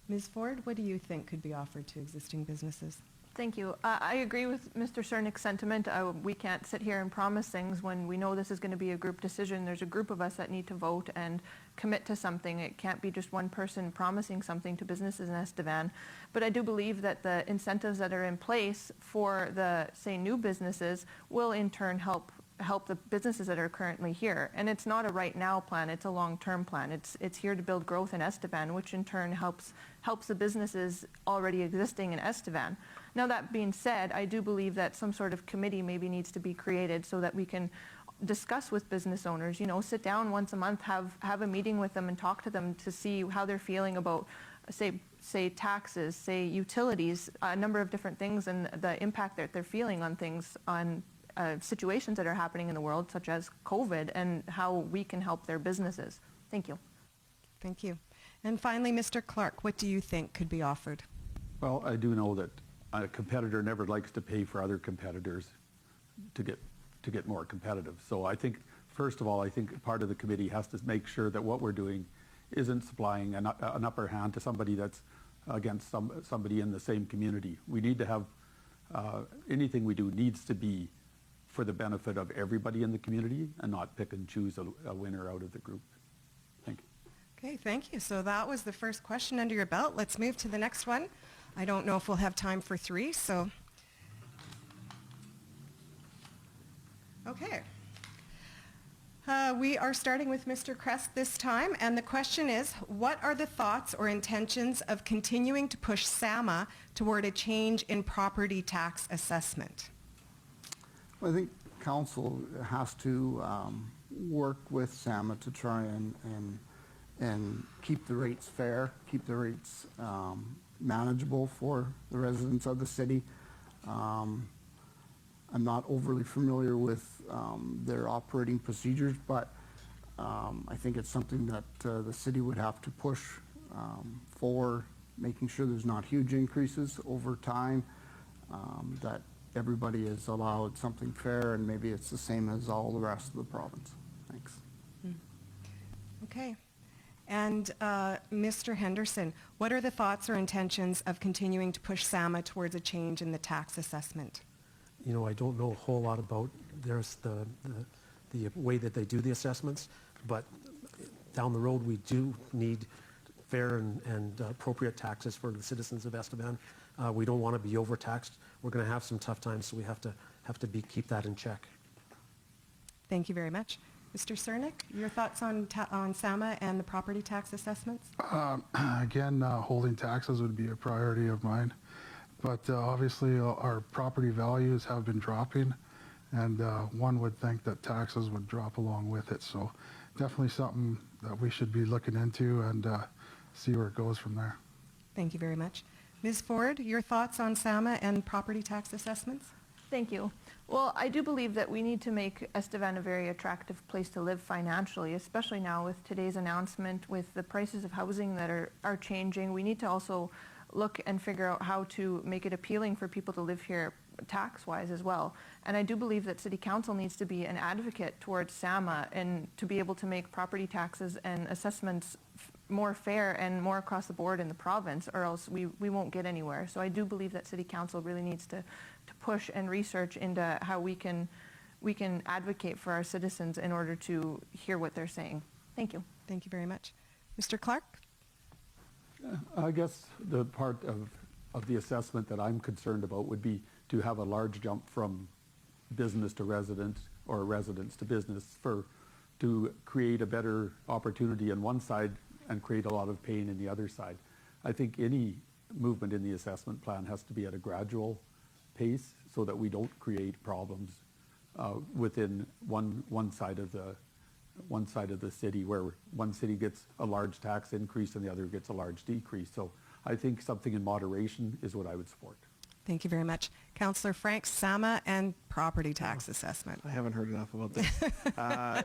Ms. Ford, what do you think could be offered to existing businesses? Thank you. I agree with Mr. Cernick's sentiment. We can't sit here and promise things when we know this is going to be a group decision. There's a group of us that need to vote and commit to something. It can't be just one person promising something to businesses in Estevan. But I do believe that the incentives that are in place for the, say, new businesses will in turn help the businesses that are currently here. And it's not a right now plan, it's a long-term plan. It's here to build growth in Estevan, which in turn helps the businesses already existing in Estevan. Now that being said, I do believe that some sort of committee maybe needs to be created so that we can discuss with business owners, sit down once a month, have a meeting with them and talk to them to see how they're feeling about say taxes, say utilities, a number of different things, and the impact that they're feeling on things, on situations that are happening in the world, such as COVID, and how we can help their businesses. Thank you. Thank you. And finally, Mr. Clark, what do you think could be offered? Well, I do know that a competitor never likes to pay for other competitors to get more competitive. So I think, first of all, I think part of the committee has to make sure that what we're doing isn't supplying an upper hand to somebody that's against somebody in the same community. We need to have, anything we do needs to be for the benefit of everybody in the community and not pick and choose a winner out of the group. Thank you. Okay, thank you. So that was the first question under your belt. Let's move to the next one. I don't know if we'll have time for three, so. Okay. We are starting with Mr. Crest this time, and the question is, what are the thoughts or intentions of continuing to push SAMA toward a change in property tax assessment? I think council has to work with SAMA to try and keep the rates fair, keep the rates manageable for the residents of the city. I'm not overly familiar with their operating procedures, but I think it's something that the city would have to push for, making sure there's not huge increases over time, that everybody is allowed something fair, and maybe it's the same as all the rest of the province. Thanks. Okay. And Mr. Henderson, what are the thoughts or intentions of continuing to push SAMA towards a change in the tax assessment? I don't know a whole lot about there's the way that they do the assessments, but down the road we do need fair and appropriate taxes for the citizens of Estevan. We don't want to be overtaxed. We're going to have some tough times, so we have to keep that in check. Thank you very much. Mr. Cernick, your thoughts on SAMA and the property tax assessments? Again, holding taxes would be a priority of mine. but obviously our property values have been dropping, and one would think that taxes would drop along with it. So definitely something that we should be looking into and see where it goes from there. Thank you very much. Ms. Ford, your thoughts on SAMA and property tax assessments? Thank you. Well, I do believe that we need to make Estevan a very attractive place to live financially, especially now with today's announcement with the prices of housing that are changing. We need to also look and figure out how to make it appealing for people to live here tax-wise as well. And I do believe that City Council needs to be an advocate towards SAMA and to be able to make property taxes and assessments more fair and more across the board in the province, or else we won't get anywhere. So I do believe that City Council really needs to push and research into how we can advocate for our citizens in order to hear what they're saying. Thank you. Thank you very much. Mr. Clark? I guess the part of the assessment that I'm concerned about would be to have a large jump from business to resident or residence to business to create a better opportunity on one side and create a lot of pain in the other side. I think any movement in the assessment plan has to be at a gradual pace so that we don't create problems within one side of the city, where one city gets a large tax increase and the other gets a large decrease. So I think something in moderation is what I would support. Thank you very much. Councillor Frank, SAMA and property tax assessment. I haven't heard enough about this.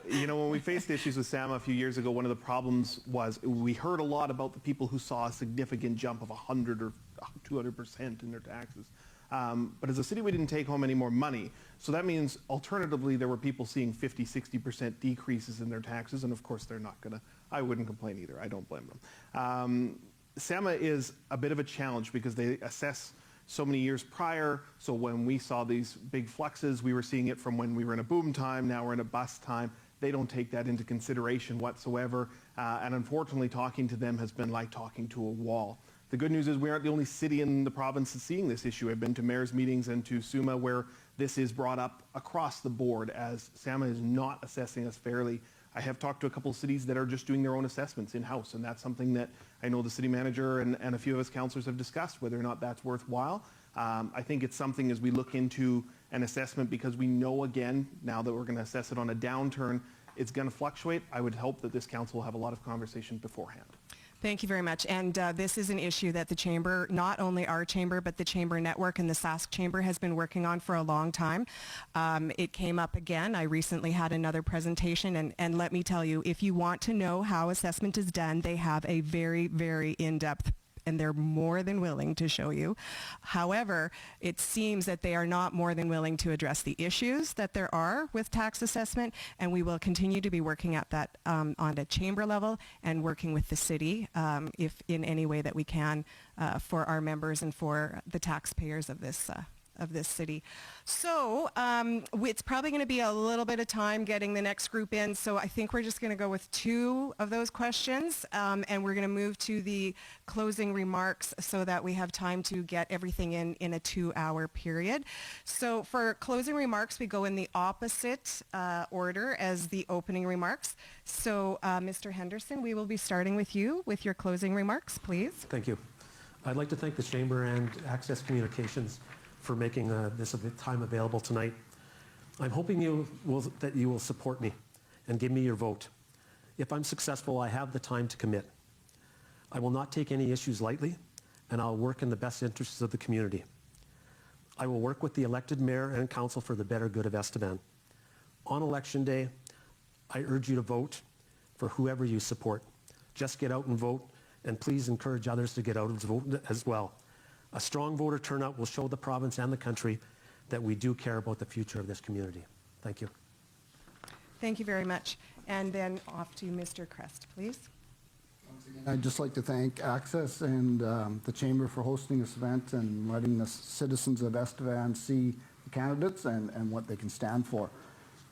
When we faced issues with SAMA a few years ago, one of the problems was we heard a lot about the people who saw a significant jump of 100 or 200% in their taxes. But as a city, we didn't take home any more money. So that means, alternatively, there were people seeing 50, 60% decreases in their taxes. And of course, they're not going to, I wouldn't complain either. I don't blame them. SAMA is a bit of a challenge because they assess so many years prior. So when we saw these big fluxes, we were seeing it from when we were in a boom time. Now we're in a bust time. They don't take that into consideration whatsoever. And unfortunately, talking to them has been like talking to a wall. The good news is we aren't the only city in the province that's seeing this issue. I've been to mayor's meetings and to SUMA where this is brought up across the board as SAMA is not assessing us fairly. I have talked to a couple of cities that are just doing their own assessments in-house, and that's something that I know the city manager and a few of us councillors have discussed, whether or not that's worthwhile. I think it's something as we look into an assessment, because we know, again, now that we're going to assess it on a downturn, it's going to fluctuate. I would hope that this council will have a lot of conversation beforehand. Thank you very much. And this is an issue that the Chamber, not only our Chamber, but the Chamber Network and the Sask Chamber has been working on for a long time. It came up again. I recently had another presentation, and let me tell you, if you want to know how assessment is done, they have a very, very in-depth, and they're more than willing to show you. However, it seems that they are not more than willing to address the issues that there are with tax assessment, and we will continue to be working at that on a chamber level and working with the city if in any way that we can for our members and for the taxpayers of this city. So it's probably going to be a little bit of time getting the next group in, so I think we're just going to go with two of those questions, and we're going to move to the closing remarks so that we have time to get everything in a 2-hour period. So for closing remarks, we go in the opposite order as the opening remarks. So Mr. Henderson, we will be starting with you with your closing remarks, please. Thank you. I'd like to thank the Chamber and Access Communications for making this time available tonight. I'm hoping that you will support me and give me your vote. If I'm successful, I have the time to commit. I will not take any issues lightly, and I'll work in the best interests of the community. I will work with the elected mayor and council for the better good of Estevan. On election day, I urge you to vote for whoever you support. Just get out and vote, and please encourage others to get out and vote as well. A strong voter turnout will show the province and the country that we do care about the future of this community. Thank you. Thank you very much. And then off to Mr. Crest, please. I'd just like to thank Access and the Chamber for hosting this event and letting the citizens of Estevan see the candidates and what they can stand for.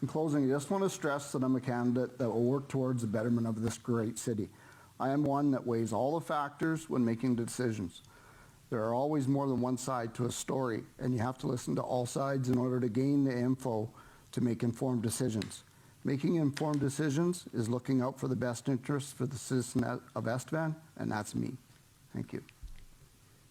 In closing, I just want to stress that I'm a candidate that will work towards the betterment of this great city. I am one that weighs all the factors when making decisions. There are always more than one side to a story, and you have to listen to all sides in order to gain the info to make informed decisions. Making informed decisions is looking out for the best interests for the citizen of Estevan, and that's me. Thank you.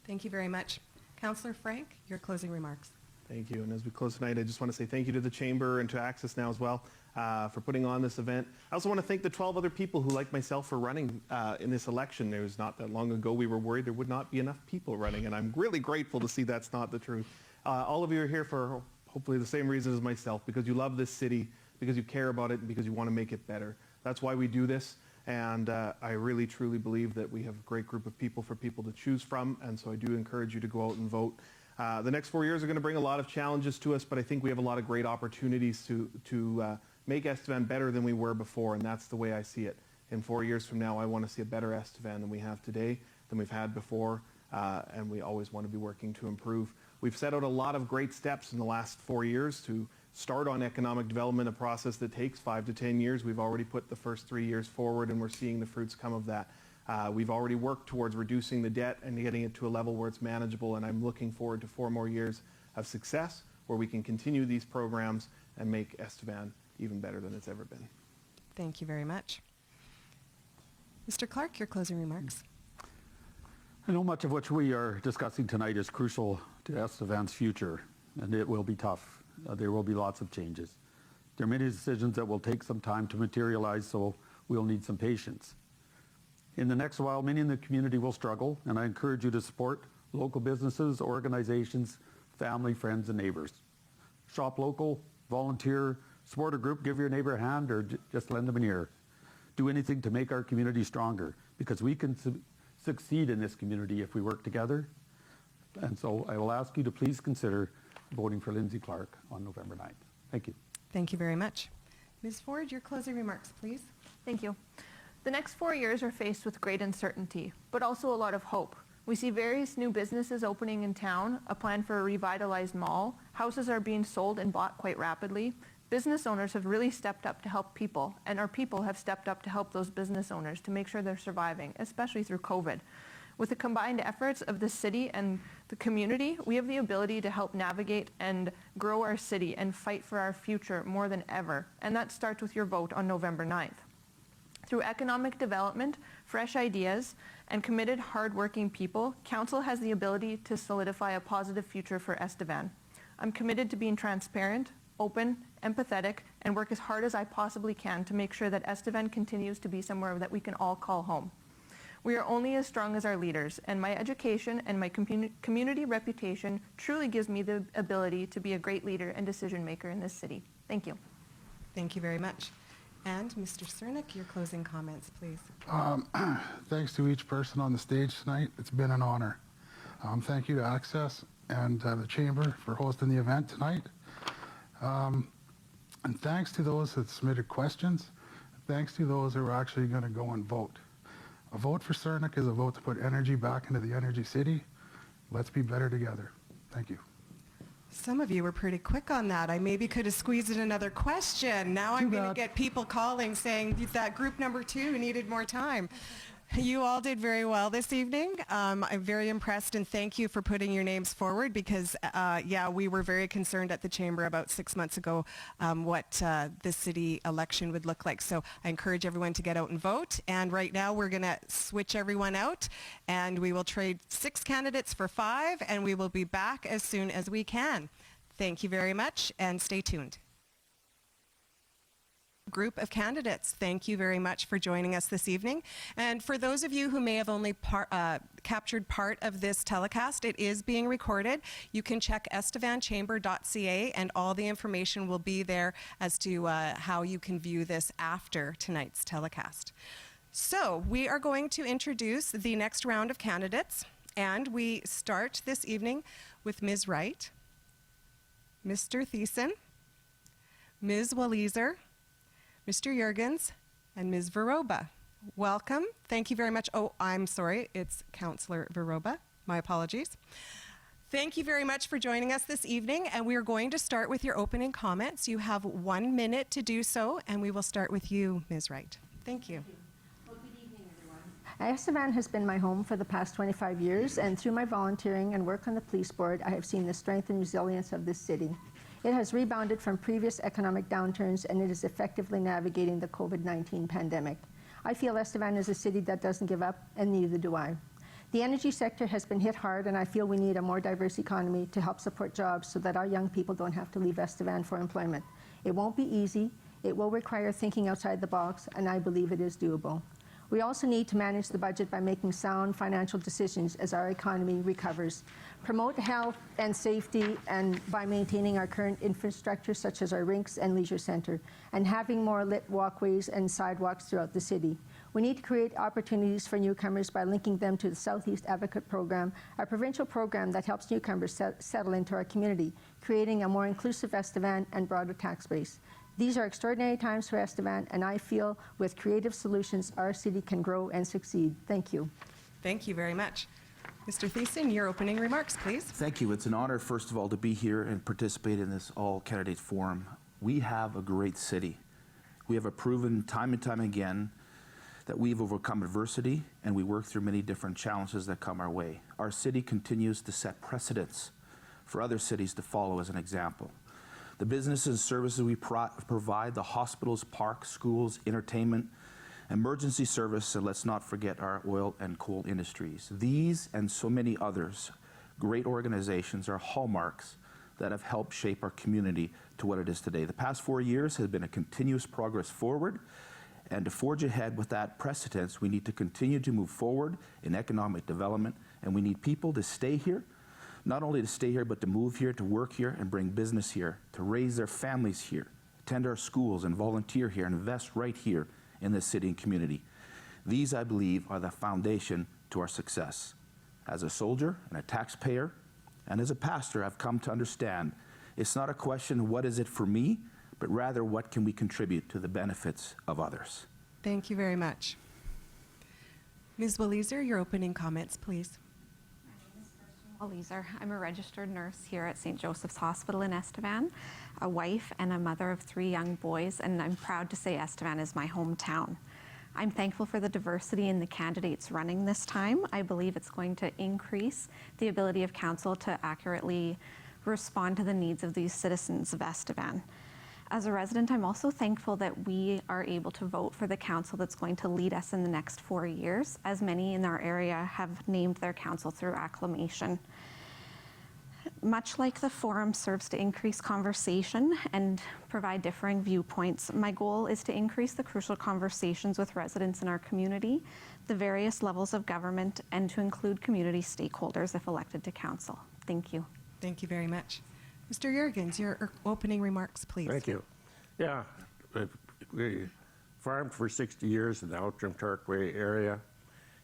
Thank you very much. Councillor Frank, your closing remarks. Thank you. And as we close tonight, I just want to say thank you to the Chamber and to Access Now as well for putting on this event. I also want to thank the 12 other people who, like myself, are running in this election. It was not that long ago we were worried there would not be enough people running, and I'm really grateful to see that's not the truth. All of you are here for hopefully the same reason as myself, because you love this city, because you care about it, and because you want to make it better. That's why we do this. And I really, truly believe that we have a great group of people for people to choose from. And so I do encourage you to go out and vote. The next 4 years are going to bring a lot of challenges to us, but I think we have a lot of great opportunities to make Estevan better than we were before. And that's the way I see it. In 4 years from now, I want to see a better Estevan than we have today, than we've had before. And we always want to be working to improve. We've set out a lot of great steps in the last 4 years to start on economic development, a process that takes 5 to 10 years. We've already put the first 3 years forward, and we're seeing the fruits come of that. We've already worked towards reducing the debt and getting it to a level where it's manageable, and I'm looking forward to 4 more years of success where we can continue these programs and make Estevan even better than it's ever been. Thank you very much. Mr. Clark, your closing remarks. I know much of what we are discussing tonight is crucial to Estevan's future, and it will be tough. There will be lots of changes. There are many decisions that will take some time to materialize, so we'll need some patience. In the next while, many in the community will struggle, and I encourage you to support local businesses, organizations, family, friends, and neighbors. Shop local, volunteer, support a group, give your neighbor a hand, or just lend them an ear. Do anything to make our community stronger, because we can succeed in this community if we work together. And so I will ask you to please consider voting for Lindsay Clark on November 9th. Thank you. Thank you very much. Ms. Ford, your closing remarks, please. Thank you. The next 4 years are faced with great uncertainty, but also a lot of hope. We see various new businesses opening in town, a plan for a revitalized mall, houses are being sold and bought quite rapidly. Business owners have really stepped up to help people, and our people have stepped up to help those business owners to make sure they're surviving, especially through COVID. With the combined efforts of the city and the community, we have the ability to help navigate and grow our city and fight for our future more than ever. And that starts with your vote on November 9th. Through economic development, fresh ideas, and committed, hardworking people, Council has the ability to solidify a positive future for Estevan. I'm committed to being transparent, open, empathetic, and work as hard as I possibly can to make sure that Estevan continues to be somewhere that we can all call home. We are only as strong as our leaders, and my education and my community reputation truly gives me the ability to be a great leader and decision maker in this city. Thank you. Thank you very much. And Mr. Cernick, your closing comments, please. Thanks to each person on the stage tonight. It's been an honor. Thank you to Access and the Chamber for hosting the event tonight. And thanks to those that submitted questions. Thanks to those who are actually going to go and vote. A vote for Cernick is a vote to put energy back into the energy city. Let's be better together. Thank you. Some of you were pretty quick on that. I maybe could have squeezed in another question. Now I'm going to get people calling saying that group number 2 needed more time. You all did very well this evening. I'm very impressed, and thank you for putting your names forward because, yeah, we were very concerned at the Chamber about 6 months ago what the city election would look like. So I encourage everyone to get out and vote. And right now we're going to switch everyone out, and we will trade 6 candidates for 5, and we will be back as soon as we can. Thank you very much, and stay tuned. Group of candidates, thank you very much for joining us this evening. And for those of you who may have only captured part of this telecast, it is being recorded. You can check estevanchamber.ca and all the information will be there as to how you can view this after tonight's telecast. So we are going to introduce the next round of candidates, and we start this evening with Ms. Wright, Mr. Thiessen, Ms. Walizer, Mr. Juergens, and Ms. Viroba. Welcome. Thank you very much. Oh, I'm sorry. It's Councillor Viroba. My apologies. Thank you very much for joining us this evening, and we are going to start with your opening comments. You have 1 minute to do so, and we will start with you, Ms. Wright. Thank you. Well, good evening, everyone. Estevan has been my home for the past 25 years, and through my volunteering and work on the police board, I have seen the strength and resilience of this city. It has rebounded from previous economic downturns, and it is effectively navigating the COVID-19 pandemic. I feel Estevan is a city that doesn't give up, and neither do I. The energy sector has been hit hard, and I feel we need a more diverse economy to help support jobs so that our young people don't have to leave Estevan for employment. It won't be easy. It will require thinking outside the box, and I believe it is doable. We also need to manage the budget by making sound financial decisions as our economy recovers. Promote health and safety and by maintaining our current infrastructure such as our rinks and leisure center and having more lit walkways and sidewalks throughout the city. We need to create opportunities for newcomers by linking them to the Southeast Advocate Program, a provincial program that helps newcomers settle into our community, creating a more inclusive Estevan and broader tax base. These are extraordinary times for Estevan, and I feel with creative solutions, our city can grow and succeed. Thank you. Thank you very much. Mr. Thiessen, your opening remarks, please. Thank you. It's an honor, first of all, to be here and participate in this all-candidate forum. We have a great city. We have proven time and time again that we've overcome adversity and we work through many different challenges that come our way. Our city continues to set precedents for other cities to follow as an example. The businesses and services we provide, the hospitals, parks, schools, entertainment, emergency service, and let's not forget our oil and coal industries. These and so many others, great organizations, are hallmarks that have helped shape our community to what it is today. The past 4 years has been a continuous progress forward, and to forge ahead with that precedence, we need to continue to move forward in economic development, and we need people to stay here, not only to stay here, but to move here, to work here, and bring business here, to raise their families here, attend our schools, and volunteer here, and invest right here in this city and community. These, I believe, are the foundation to our success. As a soldier and a taxpayer, and as a pastor, I've come to understand it's not a question of what is it for me, but rather what can we contribute to the benefits of others. Thank you very much. Ms. Walliser, your opening comments, please. Walliser. I'm a registered nurse here at St. Joseph's Hospital in Estevan, a wife and a mother of 3 young boys, and I'm proud to say Estevan is my hometown. I'm thankful for the diversity in the candidates running this time. I believe it's going to increase the ability of council to accurately respond to the needs of these citizens of Estevan. As a resident, I'm also thankful that we are able to vote for the council that's going to lead us in the next 4 years, as many in our area have named their council through acclamation. Much like the forum serves to increase conversation and provide differing viewpoints, my goal is to increase the crucial conversations with residents in our community, the various levels of government, and to include community stakeholders if elected to council. Thank you. Thank you very much. Mr. Jurgens, your opening remarks, please. Thank you. Yeah, we farmed for 60 years in the Outram Torquay area,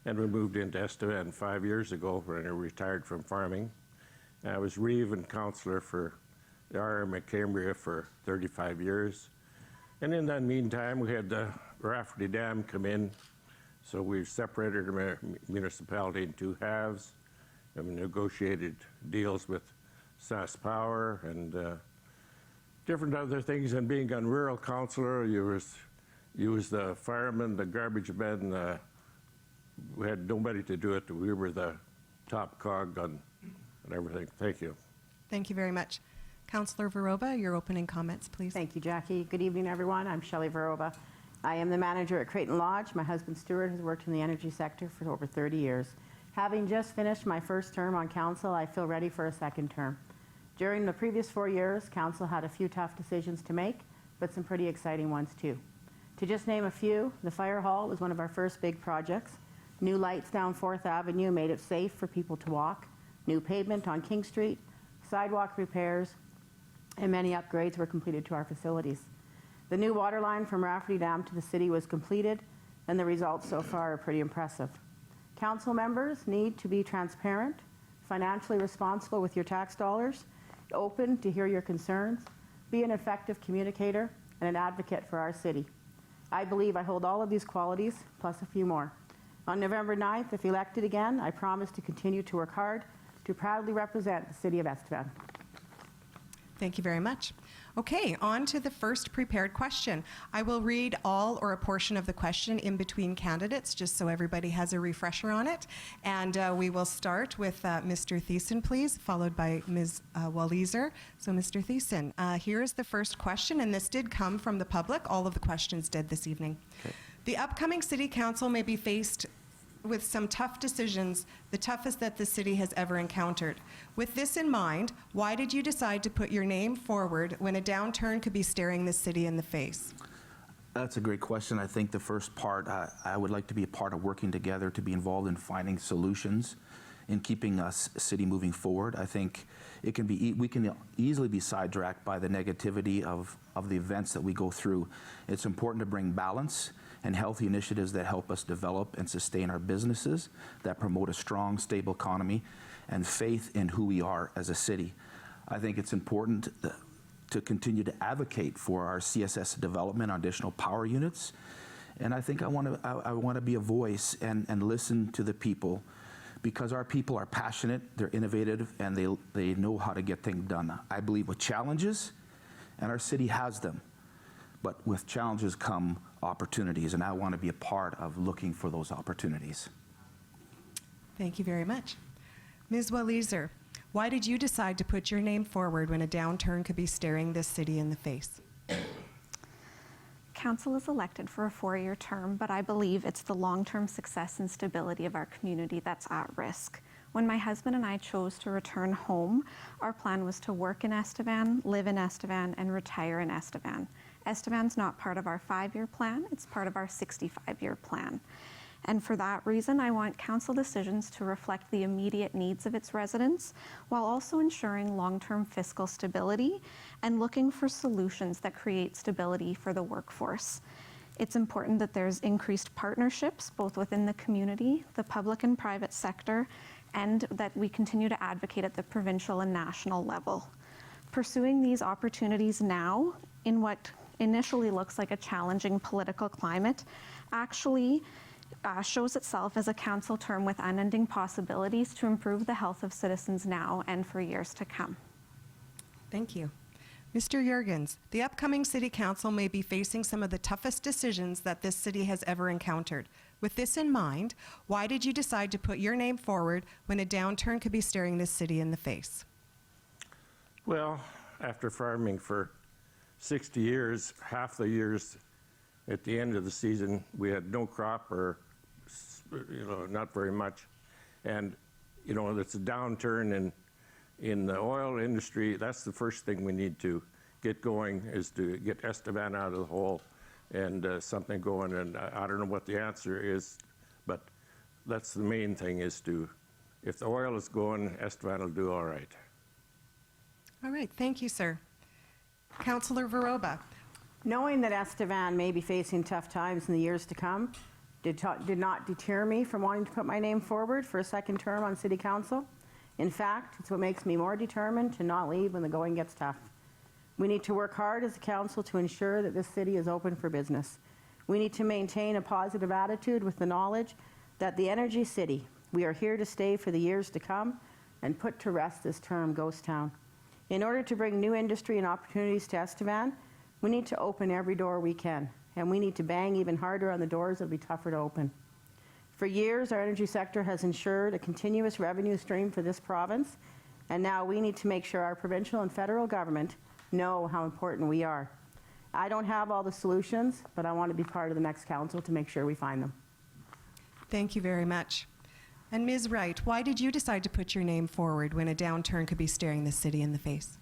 and we moved into Estevan 5 years ago when I retired from farming. I was Reeve and councillor for the RM at Cambria for 35 years. And in that meantime, we had the Rafferty Dam come in, so we separated the municipality in 2 halves, and we negotiated deals with SAS Power and different other things. And being a rural councillor, you was the fireman, the garbage man. We had nobody to do it. We were the top cog on everything. Thank you. Thank you very much. Councillor Viroba, your opening comments, please. Thank you, Jackie. Good evening, everyone. I'm Shelley Viroba. I am the manager at Creighton Lodge. My husband, Stuart, has worked in the energy sector for over 30 years. Having just finished my first term on council, I feel ready for a second term. During the previous 4 years, council had a few tough decisions to make, but some pretty exciting ones too. To just name a few, the fire hall was one of our first big projects. New lights down 4th Avenue made it safe for people to walk. New pavement on King Street, sidewalk repairs, and many upgrades were completed to our facilities. The new water line from Rafferty Dam to the city was completed, and the results so far are pretty impressive. Council members need to be transparent, financially responsible with your tax dollars, open to hear your concerns, be an effective communicator, and an advocate for our city. I believe I hold all of these qualities, plus a few more. On November 9th, if elected again, I promise to continue to work hard to proudly represent the city of Estevan. Thank you very much. Okay, on to the first prepared question. I will read all or a portion of the question in between candidates, just so everybody has a refresher on it. And we will start with Mr. Thiessen, please, followed by Ms. Walliser. So, Mr. Thiessen, here is the first question, and this did come from the public. All of the questions did this evening. Okay. The upcoming city council may be faced with some tough decisions, the toughest that the city has ever encountered. With this in mind, why did you decide to put your name forward when a downturn could be staring the city in the face? That's a great question. I think the first part, I would like to be a part of working together to be involved in finding solutions in keeping us city moving forward. I think it can be we can easily be sidetracked by the negativity of the events that we go through. It's important to bring balance and healthy initiatives that help us develop and sustain our businesses, that promote a strong, stable economy, and faith in who we are as a city. I think it's important to continue to advocate for our CSS development on additional power units. And I think I want to be a voice and listen to the people, because our people are passionate, they're innovative, and they know how to get things done. I believe with challenges, and our city has them, but with challenges come opportunities, and I want to be a part of looking for those opportunities. Thank you very much. Ms. Walliser, why did you decide to put your name forward when a downturn could be staring this city in the face? Council is elected for a 4-year term, but I believe it's the long-term success and stability of our community that's at risk. When my husband and I chose to return home, our plan was to work in Estevan, live in Estevan, and retire in Estevan. Estevan's not part of our 5-year plan, it's part of our 65-year plan. And for that reason, I want council decisions to reflect the immediate needs of its residents, while also ensuring long-term fiscal stability and looking for solutions that create stability for the workforce. It's important that there's increased partnerships, both within the community, the public and private sector, and that we continue to advocate at the provincial and national level. Pursuing these opportunities now, in what initially looks like a challenging political climate, actually shows itself as a council term with unending possibilities to improve the health of citizens now and for years to come. Thank you. Mr. Jurgens, the upcoming city council may be facing some of the toughest decisions that this city has ever encountered. With this in mind, why did you decide to put your name forward when a downturn could be staring this city in the face? Well, after farming for 60 years, half the years at the end of the season, we had no crop or, not very much. And, it's a downturn in the oil industry. That's the first thing we need to get going, is to get Estevan out of the hole and something going. And I don't know what the answer is, but that's the main thing, is if the oil is going, Estevan will do all right. All right, thank you, sir. Councillor Viroba. Knowing that Estevan may be facing tough times in the years to come did not deter me from wanting to put my name forward for a second term on City Council. In fact, it's what makes me more determined to not leave when the going gets tough. We need to work hard as a council to ensure that this city is open for business. We need to maintain a positive attitude with the knowledge that the energy city, we are here to stay for the years to come and put to rest this term ghost town. In order to bring new industry and opportunities to Estevan, we need to open every door we can, and we need to bang even harder on the doors that will be tougher to open. For years, our energy sector has ensured a continuous revenue stream for this province, and now we need to make sure our provincial and federal government know how important we are. I don't have all the solutions, but I want to be part of the next council to make sure we find them. Thank you very much. And Ms. Wright, why did you decide to put your name forward when a downturn could be staring the city in the face?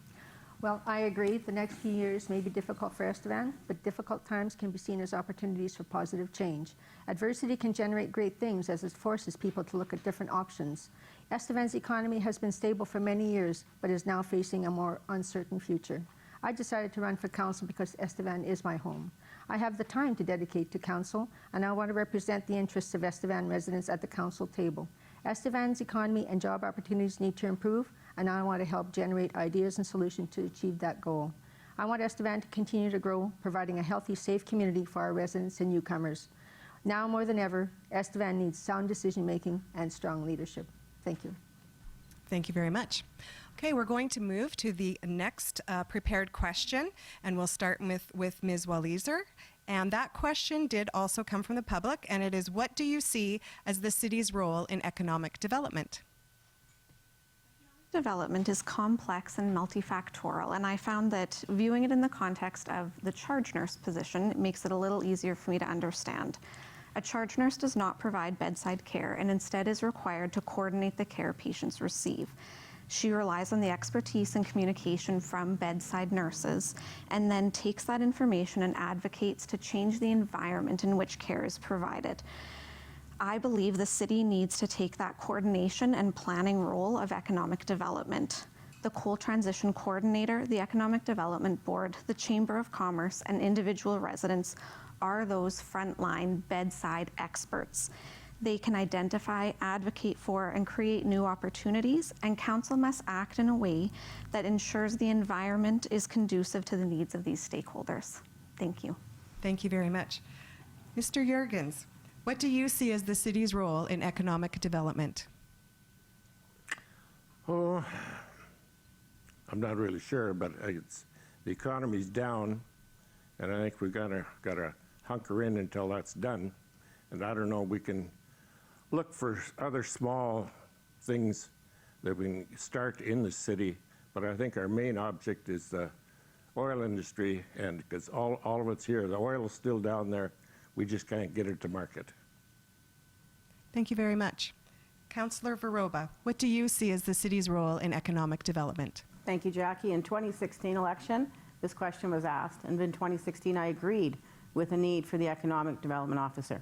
Well, I agree. The next few years may be difficult for Estevan, but difficult times can be seen as opportunities for positive change. Adversity can generate great things as it forces people to look at different options. Estevan's economy has been stable for many years, but is now facing a more uncertain future. I decided to run for council because Estevan is my home. I have the time to dedicate to council, and I want to represent the interests of Estevan residents at the council table. Estevan's economy and job opportunities need to improve, and I want to help generate ideas and solutions to achieve that goal. I want Estevan to continue to grow, providing a healthy, safe community for our residents and newcomers. Now more than ever, Estevan needs sound decision-making and strong leadership. Thank you. Thank you very much. Okay, we're going to move to the next prepared question, and we'll start with Ms. Walliser. And that question did also come from the public, and it is, what do you see as the city's role in economic development? Development is complex and multifactorial, and I found that viewing it in the context of the charge nurse position makes it a little easier for me to understand. A charge nurse does not provide bedside care and instead is required to coordinate the care patients receive. She relies on the expertise and communication from bedside nurses and then takes that information and advocates to change the environment in which care is provided. I believe the city needs to take that coordination and planning role of economic development. The Coal Transition Coordinator, the Economic Development Board, the Chamber of Commerce, and individual residents are those frontline bedside experts. They can identify, advocate for, and create new opportunities, and council must act in a way that ensures the environment is conducive to the needs of these stakeholders. Thank you. Thank you very much. Mr. Jurgens, what do you see as the city's role in economic development? Oh, I'm not really sure, but the economy's down, and I think we gotta hunker in until that's done. And I don't know, we can look for other small things that we can start in the city, but I think our main object is the oil industry, and because all of it's here. The oil is still down there. We just can't get it to market. Thank you very much. Councillor Viroba, what do you see as the city's role in economic development? Thank you, Jackie. In 2016 election, this question was asked, and in 2016 I agreed with the need for the Economic Development Officer.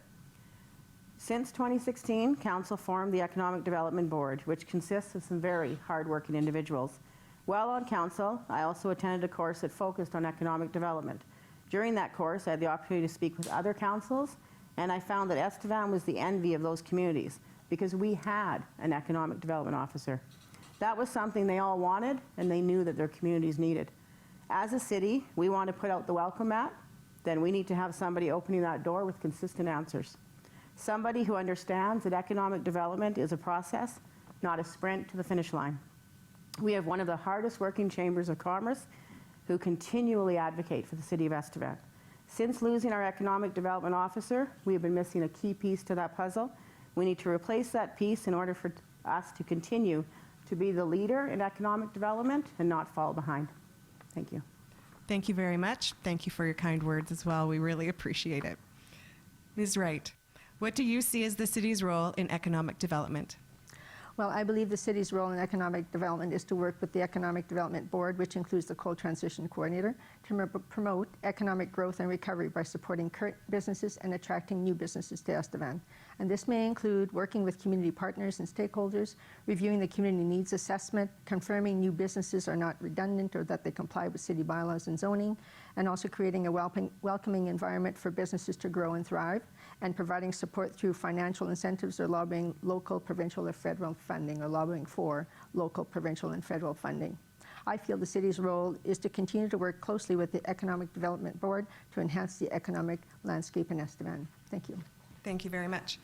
Since 2016, Council formed the Economic Development Board, which consists of some very hardworking individuals. While on Council, I also attended a course that focused on economic development. During that course, I had the opportunity to speak with other councils, and I found that Estevan was the envy of those communities because we had an Economic Development Officer. That was something they all wanted, and they knew that their communities needed. As a city, we want to put out the welcome mat, then we need to have somebody opening that door with consistent answers. Somebody who understands that economic development is a process, not a sprint to the finish line. We have one of the hardest working chambers of commerce who continually advocate for the city of Estevan. Since losing our economic development officer, we have been missing a key piece to that puzzle. We need to replace that piece in order for us to continue to be the leader in economic development and not fall behind. Thank you. Thank you very much. Thank you for your kind words as well. We really appreciate it. Ms. Wright, what do you see as the city's role in economic development? Well, I believe the city's role in economic development is to work with the Economic Development Board, which includes the Coal Transition Coordinator, to promote economic growth and recovery by supporting current businesses and attracting new businesses to Estevan. And this may include working with community partners and stakeholders, reviewing the community needs assessment, confirming new businesses are not redundant or that they comply with city bylaws and zoning, and also creating a welcoming environment for businesses to grow and thrive, and providing support through financial incentives or lobbying local, provincial, or federal funding, or lobbying for local, provincial, and federal funding. I feel the city's role is to continue to work closely with the Economic Development Board to enhance the economic landscape in Estevan. Thank you. Thank you very much.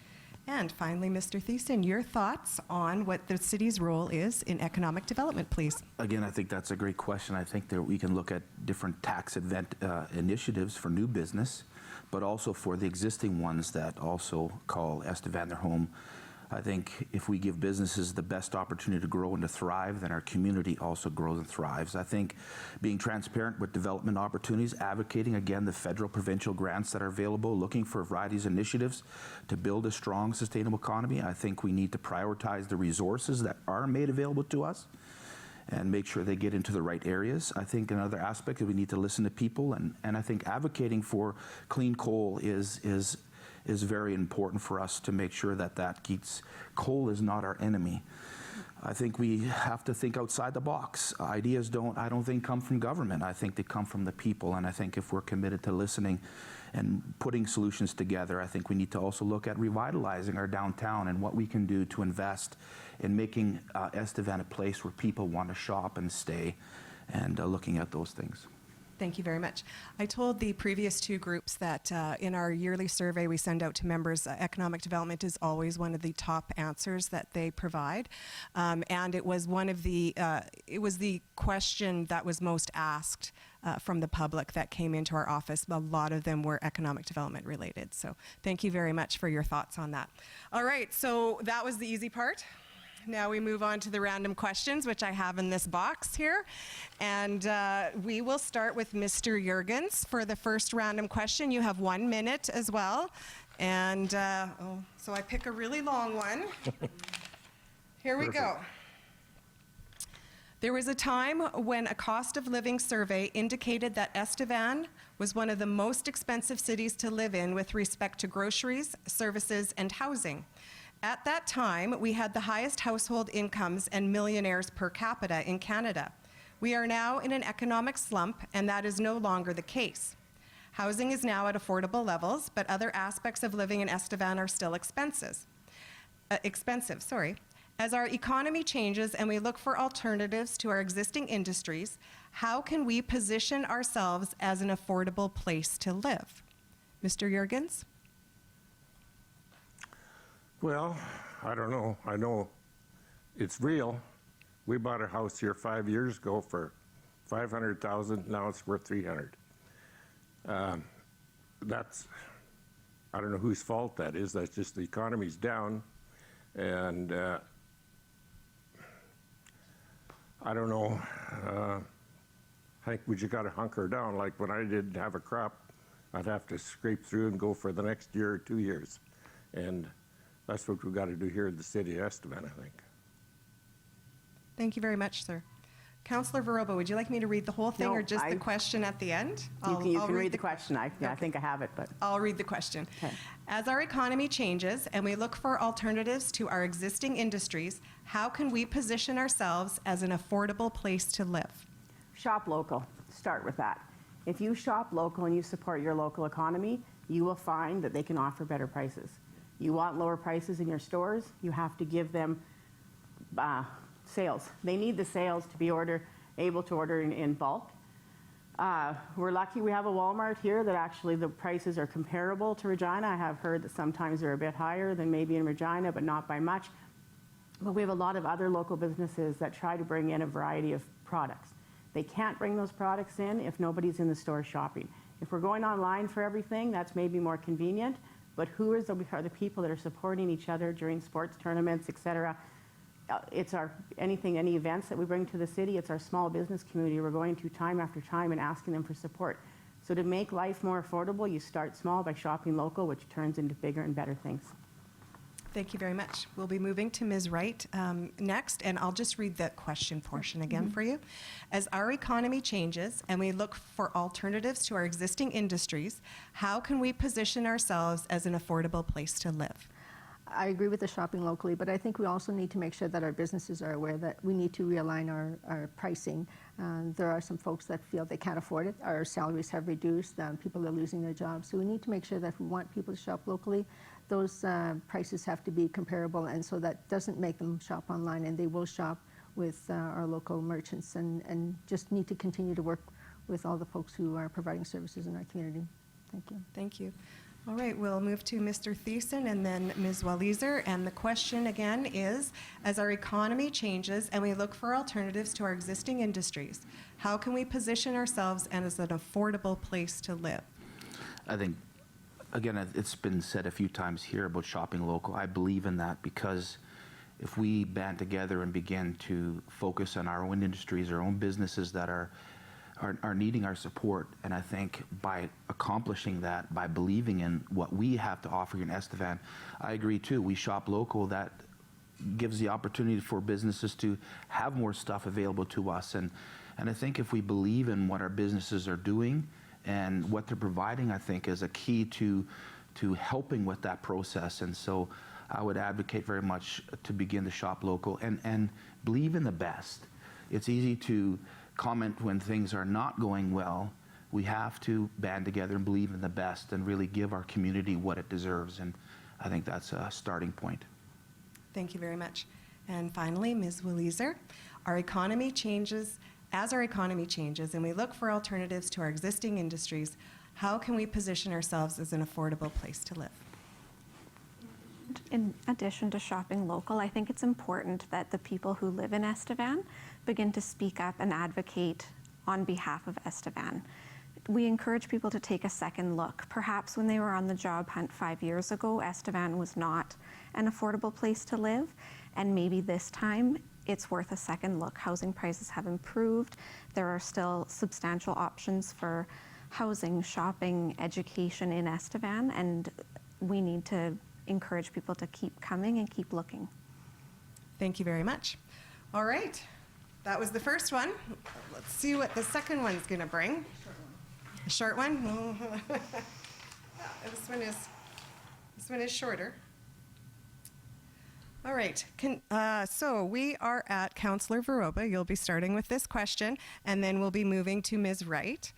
And finally, Mr. Thiessen, your thoughts on what the city's role is in economic development, please. Again, I think that's a great question. I think that we can look at different tax initiatives for new business, but also for the existing ones that also call Estevan their home. I think if we give businesses the best opportunity to grow and to thrive, then our community also grows and thrives. I think being transparent with development opportunities, advocating, again, the federal, provincial grants that are available, looking for varieties of initiatives to build a strong, sustainable economy. I think we need to prioritize the resources that are made available to us and make sure they get into the right areas. I think another aspect is we need to listen to people, and I think advocating for clean coal is very important for us to make sure that keeps coal is not our enemy. I think we have to think outside the box. Ideas I don't think come from government. I think they come from the people, and I think if we're committed to listening and putting solutions together, I think we need to also look at revitalizing our downtown and what we can do to invest in making Estevan a place where people want to shop and stay, and looking at those things. Thank you very much. I told the previous two groups that in our yearly survey we send out to members, economic development is always one of the top answers that they provide. And it was one of the, it was the question that was most asked from the public that came into our office. A lot of them were economic development related. So thank you very much for your thoughts on that. All right, so that was the easy part. Now we move on to the random questions, which I have in this box here. And we will start with Mr. Jurgens for the first random question. You have 1 minute as well And so I pick a really long one. Here we go. There was a time when a cost of living survey indicated that Estevan was one of the most expensive cities to live in with respect to groceries, services, and housing. At that time, we had the highest household incomes and millionaires per capita in Canada. We are now in an economic slump, and that is no longer the case. Housing is now at affordable levels, but other aspects of living in Estevan are still expensive. As our economy changes and we look for alternatives to our existing industries, how can we position ourselves as an affordable place to live? Mr. Juergens? Well, I don't know. I know it's real. We bought a house here 5 years ago for $500,000. Now it's worth $300,000. That's, I don't know whose fault that is. That's just the economy's down. And I don't know. I think we just got to hunker down. Like when I didn't have a crop, I'd have to scrape through and go for the next year or 2 years. And that's what we've got to do here in the city of Estevan, I think. Thank you very much, sir. Councillor Viroba, would you like me to read the whole thing No, or just the question at the end? You can read the question. I think I have it, but. I'll read the question. Okay. As our economy changes and we look for alternatives to our existing industries, how can we position ourselves as an affordable place to live? Shop local. Start with that. If you shop local and you support your local economy, you will find that they can offer better prices. You want lower prices in your stores, you have to give them sales. They need the sales to be able to order in bulk. We're lucky we have a Walmart here that actually the prices are comparable to Regina. I have heard that sometimes they're a bit higher than maybe in Regina, but not by much. But we have a lot of other local businesses that try to bring in a variety of products. They can't bring those products in if nobody's in the store shopping. If we're going online for everything, that's maybe more convenient, but who are the people that are supporting each other during sports tournaments, et cetera? It's any events that we bring to the city, it's our small business community we're going to time after time and asking them for support. So to make life more affordable, you start small by shopping local, which turns into bigger and better things. Thank you very much. We'll be moving to Ms. Wright next, and I'll just read the question portion again for you. As our economy changes and we look for alternatives to our existing industries, how can we position ourselves as an affordable place to live? I agree with the shopping locally, but I think we also need to make sure that our businesses are aware that we need to realign our pricing. There are some folks that feel they can't afford it. Our salaries have reduced. People are losing their jobs. So we need to make sure that if we want people to shop locally, those prices have to be comparable, and so that doesn't make them shop online, and they will shop with our local merchants, and just need to continue to work with all the folks who are providing services in our community. Thank you. Thank you. All right, we'll move to Mr. Thiessen and then Ms. Walliser. And the question again is, as our economy changes and we look for alternatives to our existing industries, how can we position ourselves as an affordable place to live? I think, again, it's been said a few times here about shopping local. I believe in that because if we band together and begin to focus on our own industries, our own businesses that are needing our support, and I think by accomplishing that, by believing in what we have to offer here in Estevan, I agree too. We shop local. That gives the opportunity for businesses to have more stuff available to us, and I think if we believe in what our businesses are doing and what they're providing, I think is a key to helping with that process. And so I would advocate very much to begin to shop local and believe in the best. It's easy to comment when things are not going well. We have to band together and believe in the best and really give our community what it deserves, and I think that's a starting point. Thank you very much. And finally, Ms. Walliser, our economy changes. As our economy changes and we look for alternatives to our existing industries, how can we position ourselves as an affordable place to live? In addition to shopping local, I think it's important that the people who live in Estevan begin to speak up and advocate on behalf of Estevan. We encourage people to take a second look. Perhaps when they were on the job hunt 5 years ago, Estevan was not an affordable place to live, and maybe this time it's worth a second look. Housing prices have improved. There are still substantial options for housing, shopping, education in Estevan, and we need to encourage people to keep coming and keep looking. Thank you very much. All right, that was the first one. Let's see what the second one's going to bring. A short one? This one is shorter. All right, so we are at Councillor Viroba. You'll be starting with this question, and then we'll be moving to Ms. Wright.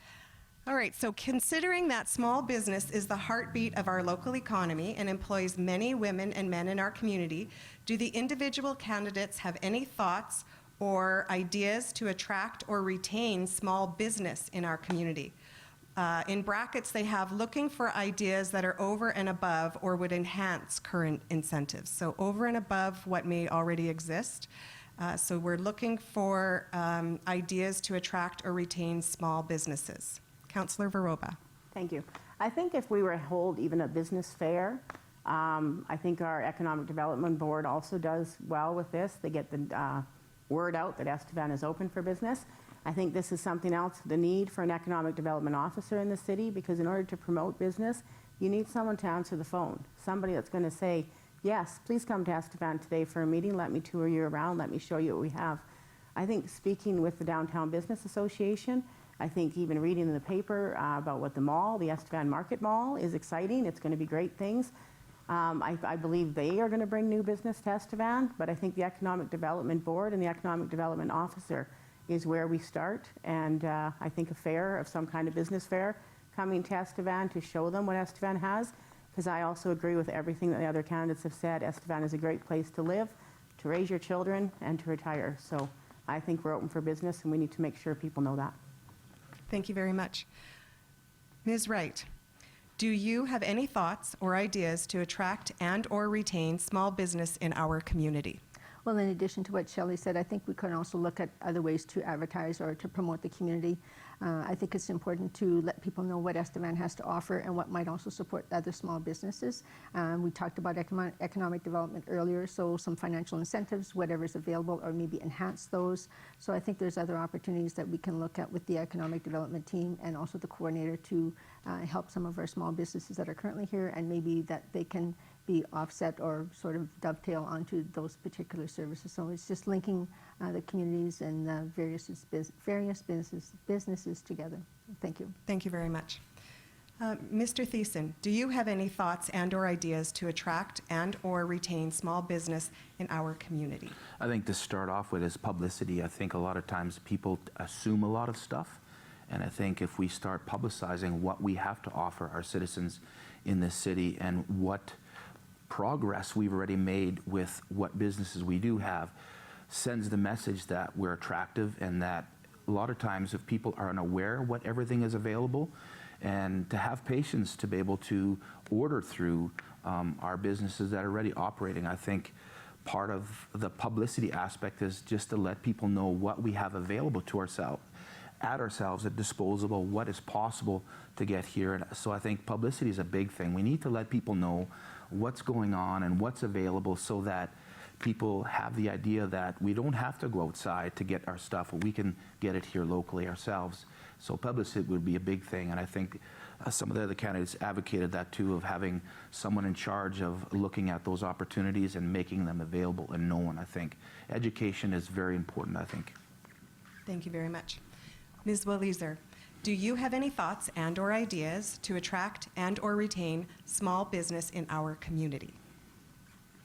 All right, so considering that small business is the heartbeat of our local economy and employs many women and men in our community, do the individual candidates have any thoughts or ideas to attract or retain small business in our community? In brackets, they have looking for ideas that are over and above or would enhance current incentives. So over and above what may already exist. So we're looking for ideas to attract or retain small businesses. Councillor Viroba. Thank you. I think if we were to hold even a business fair, I think our Economic Development Board also does well with this. They get the word out that Estevan is open for business. I think this is something else, the need for an economic development officer in the city, because in order to promote business, you need someone to answer the phone. Somebody that's going to say, yes, please come to Estevan today for a meeting. Let me tour you around. Let me show you what we have. I think speaking with the Downtown Business Association, I think even reading in the paper about what the mall, the Estevan Market Mall, is exciting. It's going to be great things. I believe they are going to bring new business to Estevan, but I think the Economic Development Board and the Economic Development Officer is where we start. And I think a fair of some kind of business fair coming to Estevan to show them what Estevan has, because I also agree with everything that the other candidates have said. Estevan is a great place to live, to raise your children, and to retire. So I think we're open for business, and we need to make sure people know that. Thank you very much. Ms. Wright, do you have any thoughts or ideas to attract and or retain small business in our community? Well, in addition to what Shelley said, I think we can also look at other ways to advertise or to promote the community. I think it's important to let people know what Estevan has to offer and what might also support other small businesses. We talked about economic development earlier, so some financial incentives, whatever's available, or maybe enhance those. So I think there's other opportunities that we can look at with the economic development team and also the coordinator to help some of our small businesses that are currently here, and maybe that they can be offset or sort of dovetail onto those particular services. So it's just linking the communities and the various businesses together. Thank you. Thank you very much. Mr. Thiessen, do you have any thoughts and or ideas to attract and or retain small business in our community? I think to start off with is publicity. I think a lot of times people assume a lot of stuff, and I think if we start publicizing what we have to offer our citizens in this city and what progress we've already made with what businesses we do have, sends the message that we're attractive, and that a lot of times if people are unaware what everything is available, and to have patience to be able to order through our businesses that are already operating. I think part of the publicity aspect is just to let people know what we have available to ourselves, at disposable, what is possible to get here. And so I think publicity is a big thing. We need to let people know what's going on and what's available, so that people have the idea that we don't have to go outside to get our stuff, we can get it here locally ourselves. So publicity would be a big thing, and I think some of the other candidates advocated that too, of having someone in charge of looking at those opportunities and making them available and known. I think education is very important, I think. Thank you very much. Ms. Walliser, do you have any thoughts and or ideas to attract and or retain small business in our community?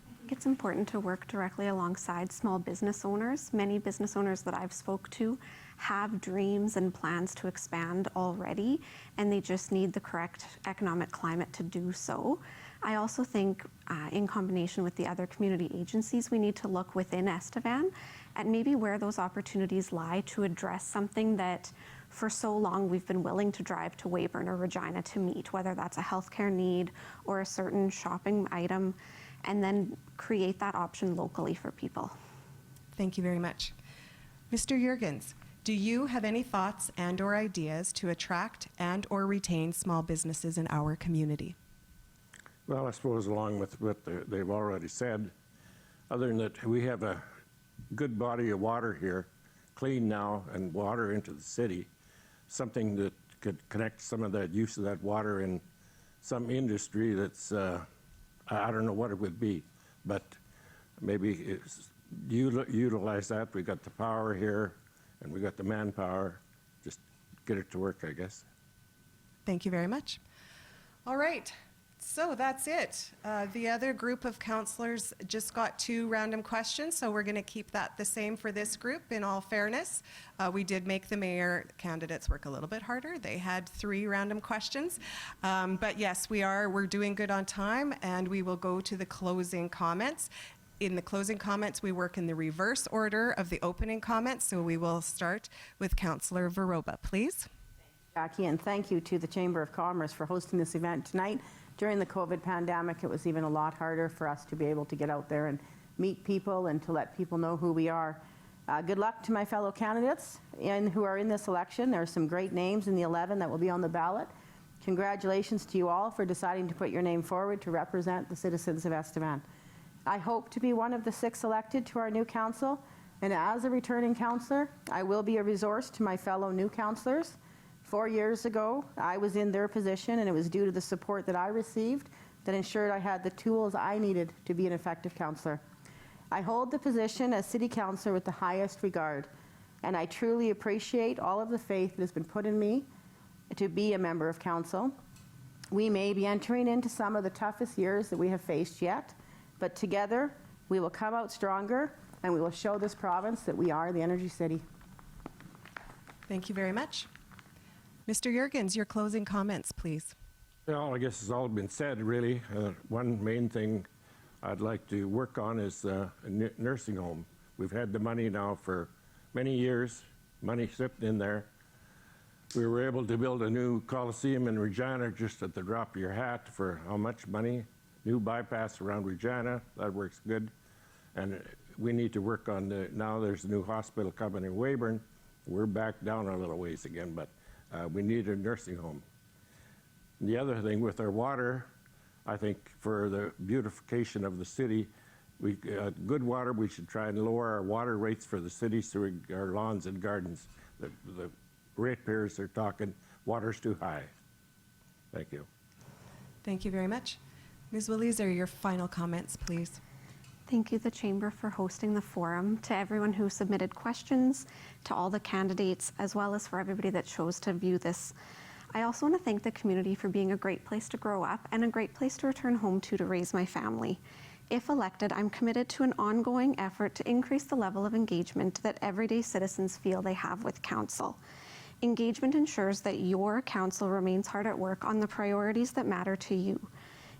I think it's important to work directly alongside small business owners. Many business owners that I've spoke to have dreams and plans to expand already, and they just need the correct economic climate to do so. I also think in combination with the other community agencies, we need to look within Estevan at maybe where those opportunities lie to address something that for so long we've been willing to drive to Weyburn or Regina to meet, whether that's a healthcare need or a certain shopping item, and then create that option locally for people. Thank you very much. Mr. Juergens, do you have any thoughts and or ideas to attract and or retain small businesses in our community? Well, I suppose along with what they've already said, other than that we have a good body of water here, clean now, and water into the city, something that could connect some of that use of that water in some industry that's, I don't know what it would be, but maybe utilize that. We got the power here and we got the manpower. Just get it to work, I guess. Thank you very much. All right, so that's it. The other group of councillors just got 2 random questions, so we're going to keep that the same for this group in all fairness. We did make the mayor candidates work a little bit harder. They had 3 random questions. But yes, we're doing good on time, and we will go to the closing comments. In the closing comments, we work in the reverse order of the opening comments, so we will start with Councillor Viroba, please. Jackie, and thank you to the Chamber of Commerce for hosting this event tonight. During the COVID pandemic, it was even a lot harder for us to be able to get out there and meet people and to let people know who we are. Good luck to my fellow candidates who are in this election. There are some great names in the 11 that will be on the ballot. Congratulations to you all for deciding to put your name forward to represent the citizens of Estevan. I hope to be one of the 6 elected to our new council, and as a returning councillor, I will be a resource to my fellow new councillors. 4 years ago, I was in their position, and it was due to the support that I received that ensured I had the tools I needed to be an effective councillor. I hold the position as city councillor with the highest regard, and I truly appreciate all of the faith that has been put in me to be a member of council. We may be entering into some of the toughest years that we have faced yet, but together we will come out stronger, and we will show this province that we are the energy city. Thank you very much. Mr. Jurgens, your closing comments, please. Well, I guess it's all been said, really. One main thing I'd like to work on is a nursing home. We've had the money now for many years, money slipped in there. We were able to build a new Coliseum in Regina just at the drop of your hat for how much money? New bypass around Regina, that works good. And we need to work on now there's a new hospital coming in Weyburn. We're back down a little ways again, but we need a nursing home. The other thing with our water, I think for the beautification of the city, good water, we should try and lower our water rates for the city so our lawns and gardens. The ratepayers are talking, water's too high. Thank you. Thank you very much. Ms. Willezer, your final comments, please. Thank you, the Chamber, for hosting the forum, to everyone who submitted questions, to all the candidates, as well as for everybody that chose to view this. I also want to thank the community for being a great place to grow up and a great place to return home to raise my family. If elected, I'm committed to an ongoing effort to increase the level of engagement that everyday citizens feel they have with council. Engagement ensures that your council remains hard at work on the priorities that matter to you.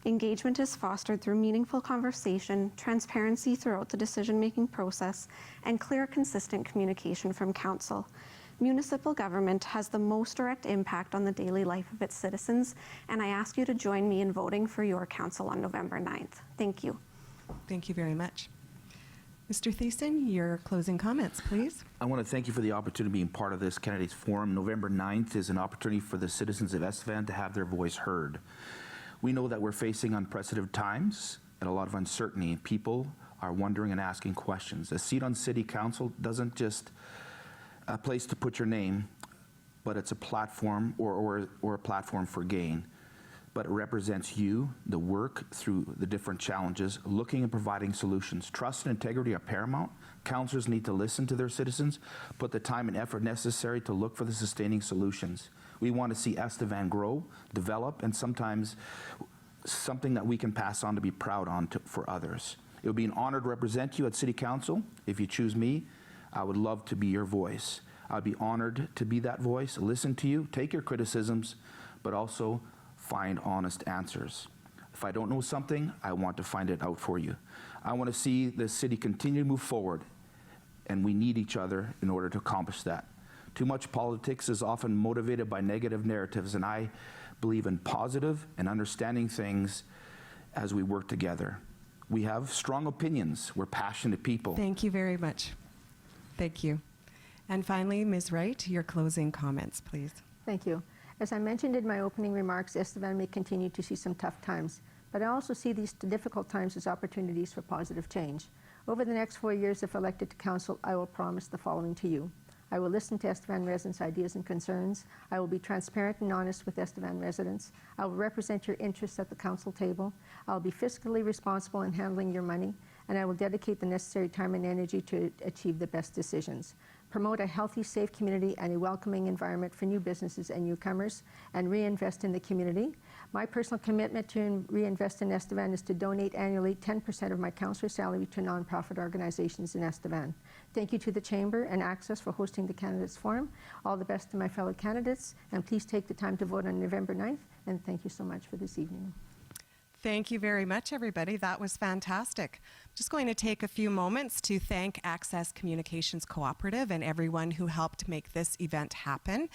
Engagement is fostered through meaningful conversation, transparency throughout the decision-making process, and clear, consistent communication from council. Municipal government has the most direct impact on the daily life of its citizens, and I ask you to join me in voting for your council on November 9th. Thank you. Thank you very much. Mr. Thiessen, your closing comments, please. I want to thank you for the opportunity of being part of this candidates forum. November 9th is an opportunity for the citizens of Estevan to have their voice heard. We know that we're facing unprecedented times and a lot of uncertainty. People are wondering and asking questions. A seat on City Council doesn't just a place to put your name, but it's a platform or a platform for gain. But it represents you, the work through the different challenges, looking and providing solutions. Trust and integrity are paramount. Councillors need to listen to their citizens, put the time and effort necessary to look for the sustaining solutions. We want to see Estevan grow, develop, and sometimes something that we can pass on to be proud on for others. It would be an honor to represent you at City Council. If you choose me, I would love to be your voice. I'd be honored to be that voice, listen to you, take your criticisms, but also find honest answers. If I don't know something, I want to find it out for you. I want to see the city continue to move forward, and we need each other in order to accomplish that. Too much politics is often motivated by negative narratives, and I believe in positive and understanding things as we work together. We have strong opinions. We're passionate people. Thank you very much. Thank you. And finally, Ms. Wright, your closing comments, please. Thank you. As I mentioned in my opening remarks, Estevan may continue to see some tough times, but I also see these difficult times as opportunities for positive change. Over the next 4 years, if elected to council, I will promise the following to you. I will listen to Estevan residents' ideas and concerns. I will be transparent and honest with Estevan residents. I will represent your interests at the council table. I will be fiscally responsible in handling your money, and I will dedicate the necessary time and energy to achieve the best decisions. Promote a healthy, safe community and a welcoming environment for new businesses and newcomers, and reinvest in the community. My personal commitment to reinvest in Estevan is to donate annually 10% of my councillor salary to nonprofit organizations in Estevan. Thank you to the Chamber and Access for hosting the Candidates Forum. All the best to my fellow candidates, and please take the time to vote on November 9th, and thank you so much for this evening. Thank you very much, everybody. That was fantastic. I'm just going to take a few moments to thank Access Communications Cooperative and everyone who helped make this event happen.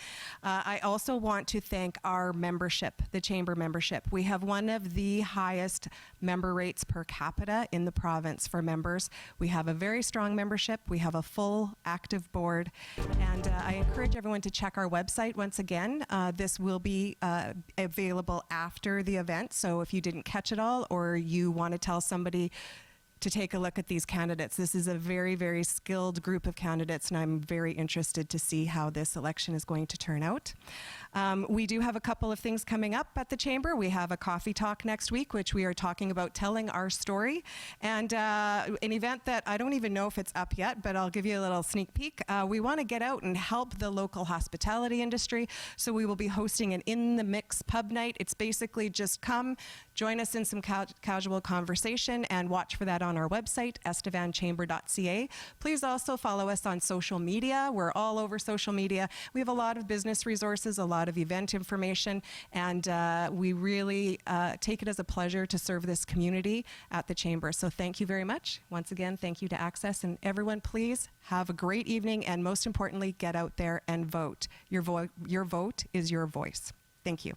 I also want to thank our membership, the Chamber membership. We have one of the highest member rates per capita in the province for members. We have a very strong membership. We have a full active board. And I encourage everyone to check our website once again. This will be available after the event. So if you didn't catch it all, or you want to tell somebody to take a look at these candidates. This is a very, very skilled group of candidates, and I'm very interested to see how this election is going to turn out. We do have a couple of things coming up at the Chamber. We have a coffee talk next week, which we are talking about telling our story, and an event that I don't even know if it's up yet, but I'll give you a little sneak peek. We want to get out and help the local hospitality industry, so we will be hosting an In the Mix pub night. It's basically just come, join us in some casual conversation, and watch for that on our website, estevanchamber.ca. Please also follow us on social media. We're all over social media. We have a lot of business resources, a lot of event information, and we really take it as a pleasure to serve this community at the Chamber. So thank you very much. Once again, thank you to Access, and everyone, please have a great evening, and most importantly, get out there and vote. Your vote is your voice. Thank you.